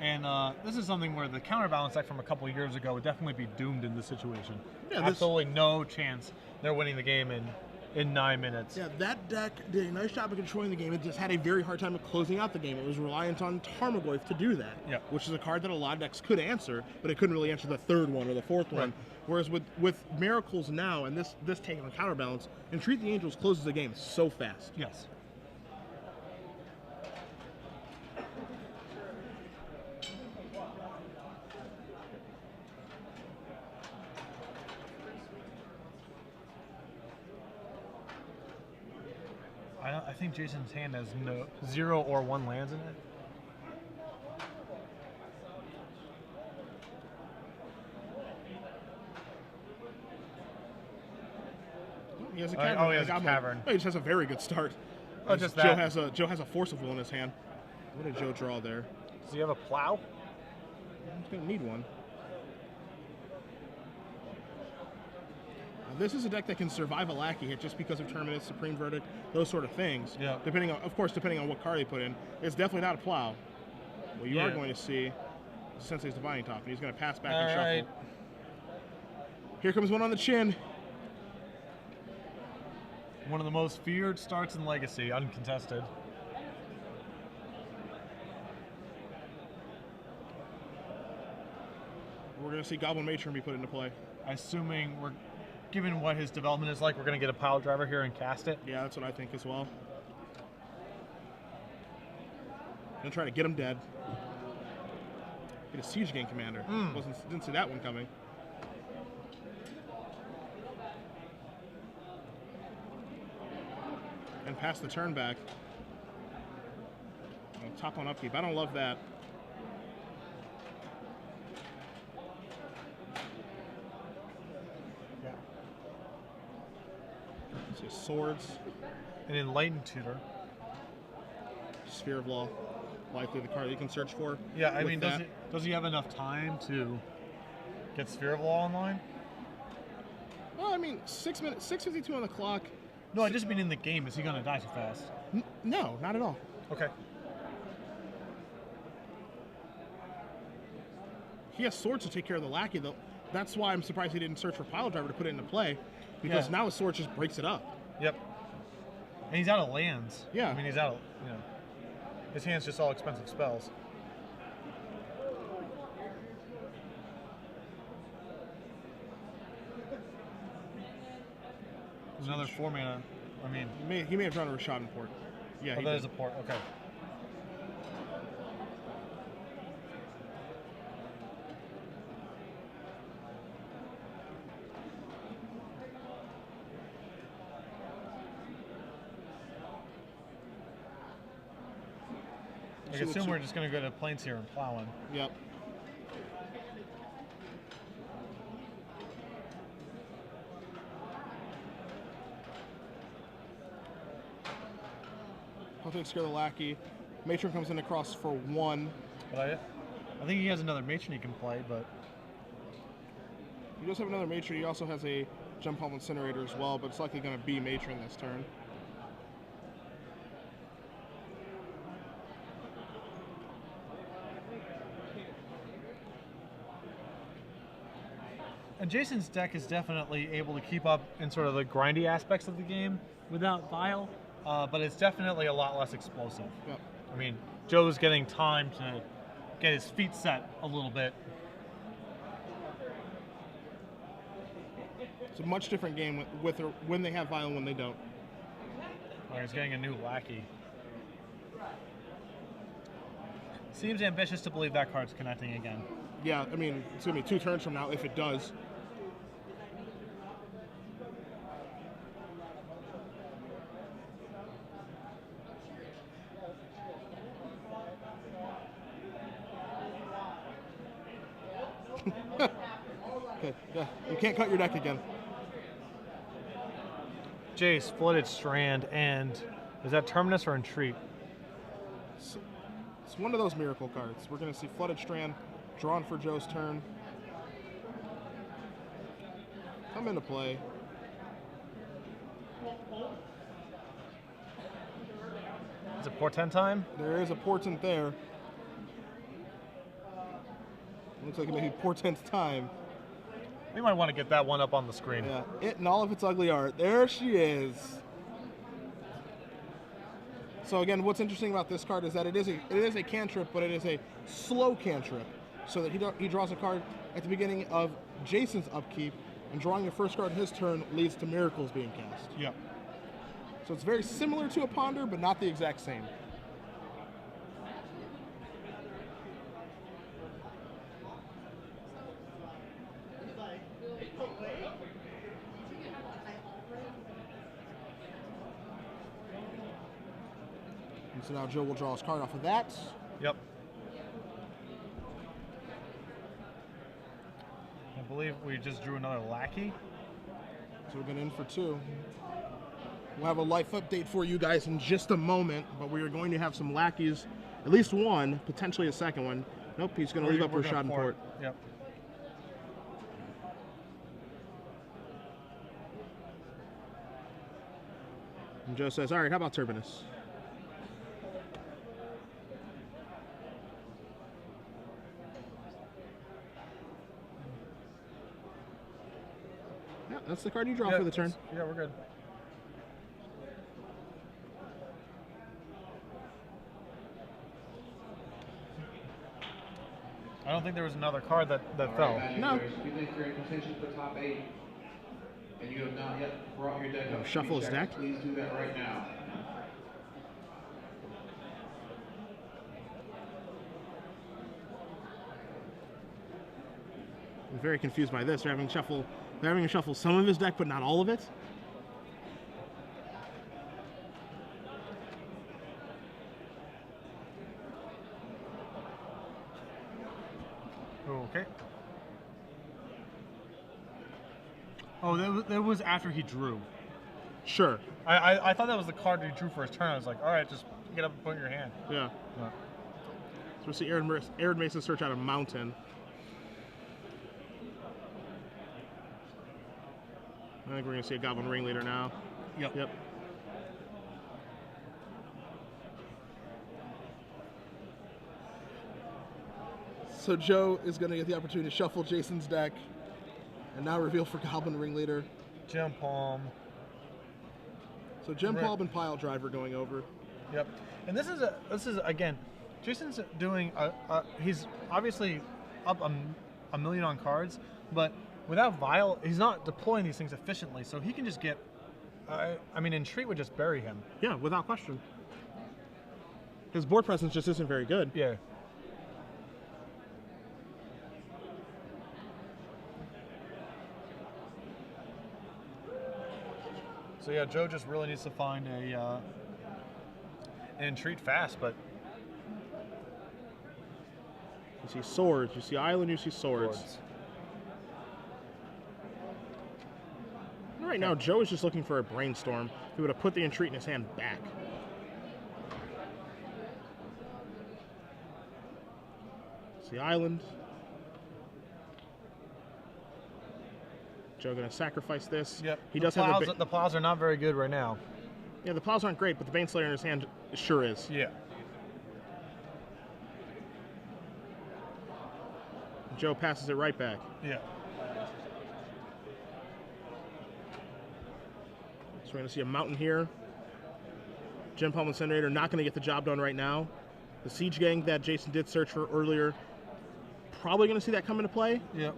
And this is something where the counterbalance deck from a couple of years ago would definitely be doomed in this situation. Yeah, absolutely no chance they're winning the game in 9 minutes. Yeah, that deck did a nice job of controlling the game. It just had a very hard time of closing out the game. It was reliant on Tarmogoyf to do that, which is a card that a lot of decks could answer, but it couldn't really answer the third one or the fourth one. Whereas with Miracles now and this take on counterbalance, Entreat the Angels closes the game so fast. Yes. I think Jason's hand has 0 or 1 lands in it. He has a cavern. He has a cavern. He just has a very good start. Oh, just that. Joe has a Force of Will in his hand. What did Joe draw there? Does he have a plow? He's going to need one. This is a deck that can survive a Lackey hit just because of Terminus, Supreme Verdict, those sort of things. Yeah. Depending on what card they put in. It's definitely not a plow. Well, you are going to see Sensei's Divining Top, and he's going to pass back and shuffle. Here comes one on the chin. One of the most feared starts in Legacy, uncontested. We're going to see Goblin Matron be put into play. Assuming given what his development is like, we're going to get a pile driver here and cast it. Yeah, that's what I think as well. Gonna try to get him dead. Get a Siege Gang Commander. Didn't see that one coming. And pass the turn back. Top on upkeep. I don't love that. Swords. An Enlightened Tutor. Sphere of Law, likely the card that you can search for. Yeah, I with mean, that. does he have enough time to get Sphere of Law online? Well, I mean, 6 minutes, 6:52 on the clock. No, I just mean in the game. Is he going to die too fast? No, not at all. Okay. He has swords to take care of the lackey, though. That's why I'm surprised he didn't search for Pile Driver to put it into play, because Yeah. now his sword just breaks it up. Yep. And he's out of lands. Yeah. I mean, he's out of, his hand's just all expensive spells. There's another 4 mana. I mean, He may have drawn a Rashad in port. Yeah, oh, he that did. is a port. Okay. I assume we're just going to go to Plains here and plow in. Yep. I'll take care of the lackey. Matron comes in across for 1. But I think he has another matron he can play, but He does have another Matron. He also has a Jump Home Incinerator as well, but it's likely going to be Matron this turn. and Jason's deck is definitely able to keep up in sort of the grindy aspects of the game without Vial, but it's definitely a lot less explosive. Yep. I mean, Joe's getting time to get his feet set a little bit. It's a much different game with when they have Vial and when they don't. Oh, he's getting a new lackey. Seems ambitious to believe that card's connecting again. Yeah, I mean, it's going to be 2 turns from now if it does. Okay, yeah, you can't cut your deck again. Jace, Flooded Strand, and is that Terminus or Entreat? It's one of those miracle cards. We're going to see Flooded Strand drawn for Joe's turn. Come into play. Is it Portent time? There is a portent there. Looks like it may be portent's time. We might want to get that one up on the screen. Yeah, it and all of its ugly art. There she is. So again, what's interesting about this card is that it is a cantrip, but it is a slow cantrip, so that he draws a card at the beginning of Jason's upkeep, and drawing the first card in his turn leads to miracles being cast. Yep. So it's very similar to a Ponder, but not the exact same. And so now Joe will draw his card off of that. Yep. I believe we just drew another lackey. So we've been in for 2. We'll have a life update for you guys in just a moment, but we are going to have some lackeys, at least one, potentially a second one. Nope, he's going to leave up We're for gonna Rashad in port. Yep. And Joe says, all right, how about Turbinus? Yeah, that's the card you draw for the turn. Yeah, we're good. I don't think there was another card that fell. No. You think you're in contention for top 8, and you have not yet brought your deck up. to Shuffle his check, deck? Please do that right now. I'm very confused by this. They're having to shuffle some of his deck, but not all of it. Okay. Oh, that was after he drew. Sure. I thought that was the card he drew for his turn. I was like, all right, just get up and put in your hand. Yeah. Yeah. So we see Aaron Mason search out a mountain. I think we're going to see a Goblin Ringleader now. Yep. So Joe is going to get the opportunity to shuffle Jason's deck, and now reveal for Goblin Ringleader. Gem Palm. So Gem Palm and Pile Driver going over. Yep. And this is again, Jason's doing he's obviously up a million on cards, but without Vial, he's not deploying these things efficiently, so he can just get. I mean, Entreat would just bury him. Yeah, without question. His board presence just isn't very good. Yeah. So yeah, Joe just really needs to find an Entreat fast, but You see swords, you see island, you see swords. Right now, Joe is just looking for a brainstorm. He would have put the Entreat in his hand back. See island. Joe gonna sacrifice this. Yep. He does have the plows are not very good right now. Yeah, the plows aren't great, but the Baneslayer in his hand sure is. Yeah. Joe passes it right back. Yeah. So we're going to see a mountain here. Gem Palm Incinerator not going to get the job done right now. The Siege Gang that Jason did search for earlier, probably going to see that come into play. Yep.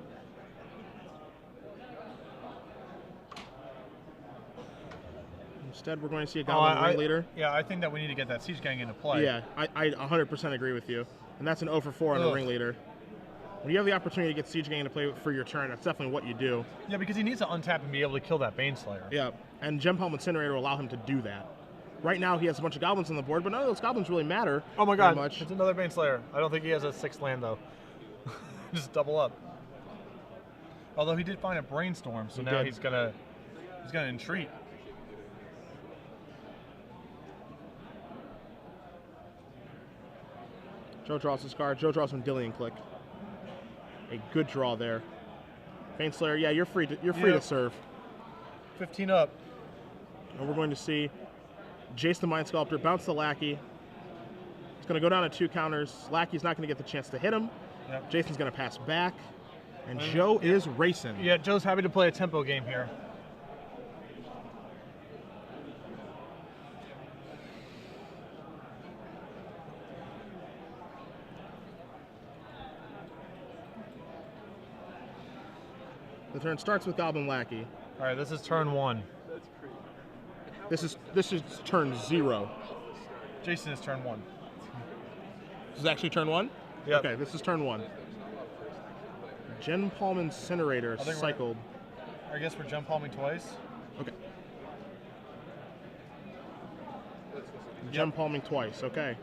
Instead, we're going to see a Goblin Ringleader. Yeah, I think that we need to get that Siege Gang into play. Yeah, I 100% agree with you. And that's an 0 for 4 on a Ringleader. When you have the opportunity to get Siege Gang into play for your turn, that's definitely what you do. Yeah, because he needs to untap and be able to kill that Baneslayer. Yeah, and Gem Palm Incinerator will allow him to do that. Right now, he has a bunch of goblins on the board, but none of those goblins really matter. Oh my god, much. It's another Baneslayer. I don't think he has a 6th land, though. Just double up. Although he did find a Brainstorm, so now he's gonna Entreat. Joe draws his card. Joe draws from Dillion Click. A good draw there. Baneslayer, yeah, you're free to serve. 15 up. And we're going to see Jace the Mind Sculptor bounce the Lackey. It's going to go down to 2 counters. Lackey's not going to get the chance to hit him. Yep. Jason's going to pass back. And Joe is racing. Yeah, Joe's happy to play a tempo game here. The turn starts with Goblin Lackey. All right, this is turn 1. This is turn 0. Jason is turn 1. This is actually turn 1? Yeah. Okay, this is turn 1. Gem Palm Incinerator cycled. I guess we're Gem Palming twice. Okay. Gem Palming twice, okay.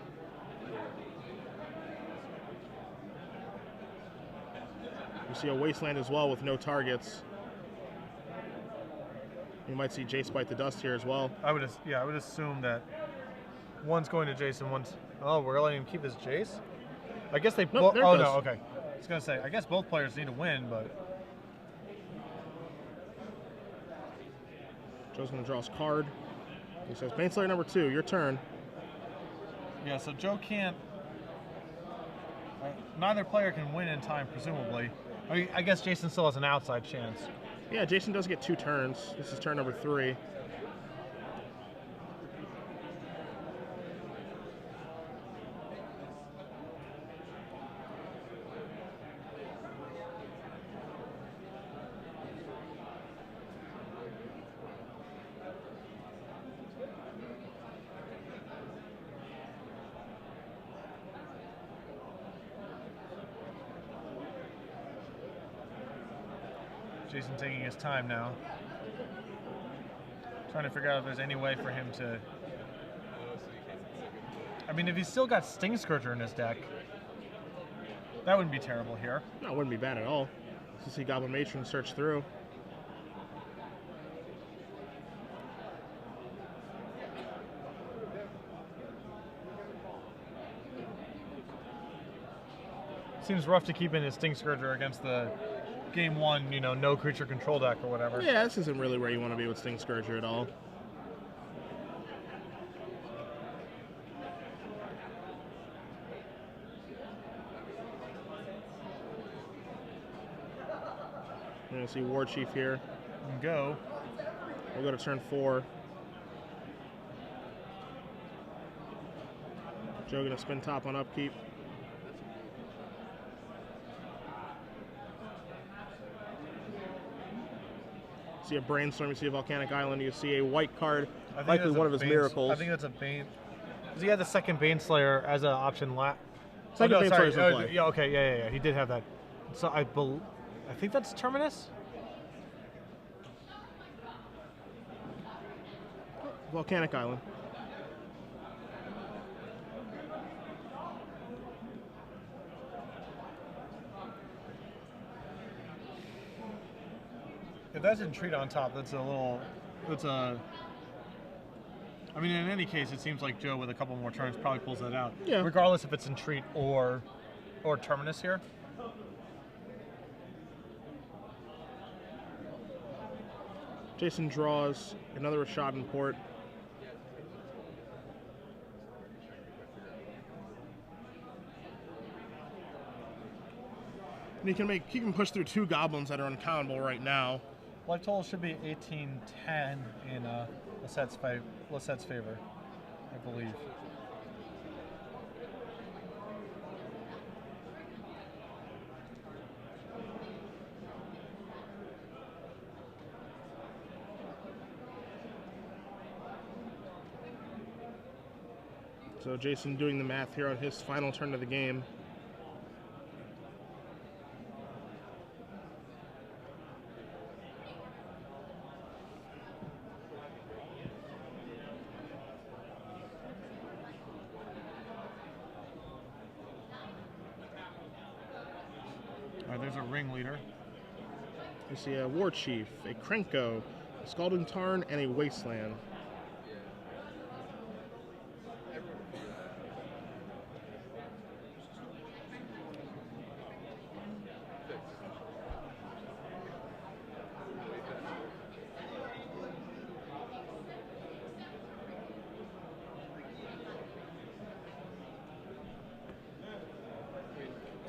You see a Wasteland as well with no targets. You might see Jace bite the dust here as well. I would assume that one's going to Jason, one's... Oh, we're letting him keep his Jace? I guess they both... Nope, oh, no, okay. I was going to say, I guess both players need to win, but... Joe's going to draw his card. He says, Baneslayer number 2, your turn. Yeah, so Joe can't... neither player can win in time, presumably. I guess Jason still has an outside chance. Yeah, Jason does get 2 turns. This is turn number 3. Jason taking his time now. Trying to figure out if there's any way for him to... I mean, if he's still got Sting Scourger in his deck, that wouldn't be terrible here. No, it wouldn't be bad at all. To see Goblin Matron search through. seems rough to keep in his Sting Scourger against the game 1, you know, no creature control deck or whatever. Yeah, this isn't really where you want to be with Sting Scourger at all. We're going to see War Chief here. And go. We'll go to turn 4. Joe going to spin top on upkeep. See a Brainstorm, you see a Volcanic Island, you see a white card, likely one of his miracles. I think that's a Bane. Because he had the second Baneslayer as an option Second Baneslayer's in play. Yeah, okay, yeah. He did have that. So I think that's Terminus? Volcanic Island. If that's Entreat on top, I mean, in any case, it seems like Joe, with a couple more turns, probably pulls that out. Yeah. Regardless if it's Entreat or Terminus here. Jason draws another Rashad Port. And he can push through 2 goblins that are uncountable right now. Life total should be 1810 in Lossett's favor, I believe. So Jason doing the math here on his final turn of the game. All right, there's a ringleader. You see a War Chief, a Krenko, a Scalding Tarn, and a Wasteland.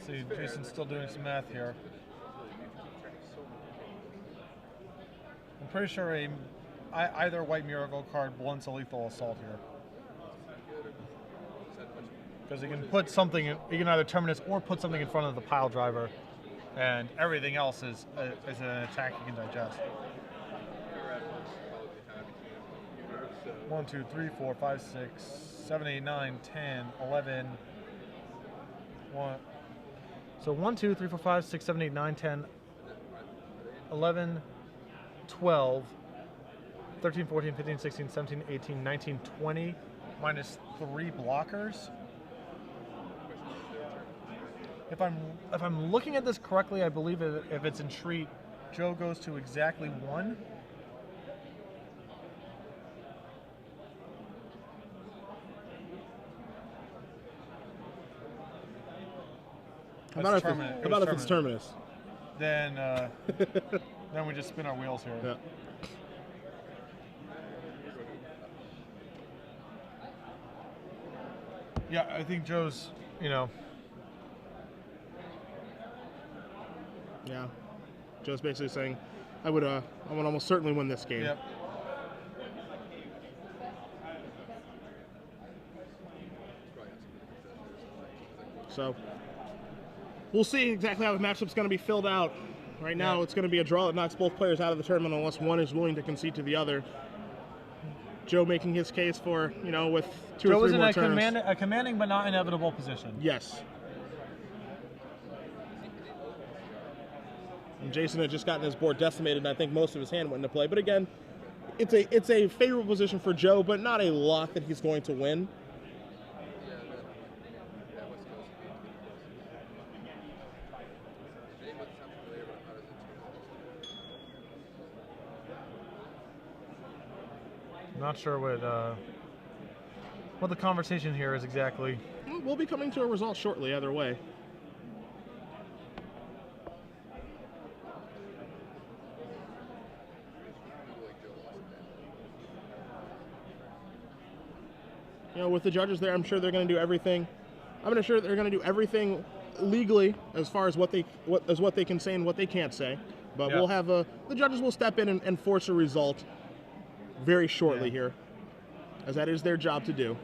See, Jason's still doing some math here. I'm pretty sure either White Miracle card blunts a lethal assault here. Because he can put something in, he can either Terminus or put something in front of the pile driver, and everything else is an attack he can digest. 1, 2, 3, 4, 5, 6, 7, 8, 9, 10, 11. 1. So 1, 2, 3, 4, 5, 6, 7, 8, 9, 10, 11, 12, 13, 14, 15, 16, 17, 18, 19, 20, minus 3 blockers. If I'm looking at this correctly, I believe if it's Entreat, Joe goes to exactly 1. How about if it's Terminus? Then then we just spin our wheels here. Yeah. Yeah, I think Joe's, you know. Yeah. Joe's basically saying, I would almost certainly win this game. Yep. So we'll see exactly how the matchup's going to be filled out. Right now, it's going to be a draw that knocks both players out of the tournament unless one is willing to concede to the other. Joe making his case for, you know, with 2 or 3 more turns. Joe was in a commanding but not inevitable position. Yes. And Jason had just gotten his board decimated, and I think most of his hand went into play. But again, it's a favorable position for Joe, but not a lock that he's going to win. Not sure what the conversation here is exactly. We'll be coming to a result shortly, either way. You know, with the judges there, I'm sure they're going to do everything. I'm sure they're going to do everything legally as far as what they can say and what they can't say. But we'll have the judges will step in and force a result very shortly here, as that is their job to do.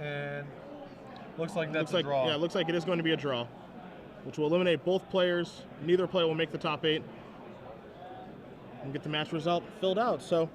And looks like that's a draw. Yeah, it looks like it is going to be a draw, which will eliminate both players. Neither player will make the top 8 and get the match result filled out. So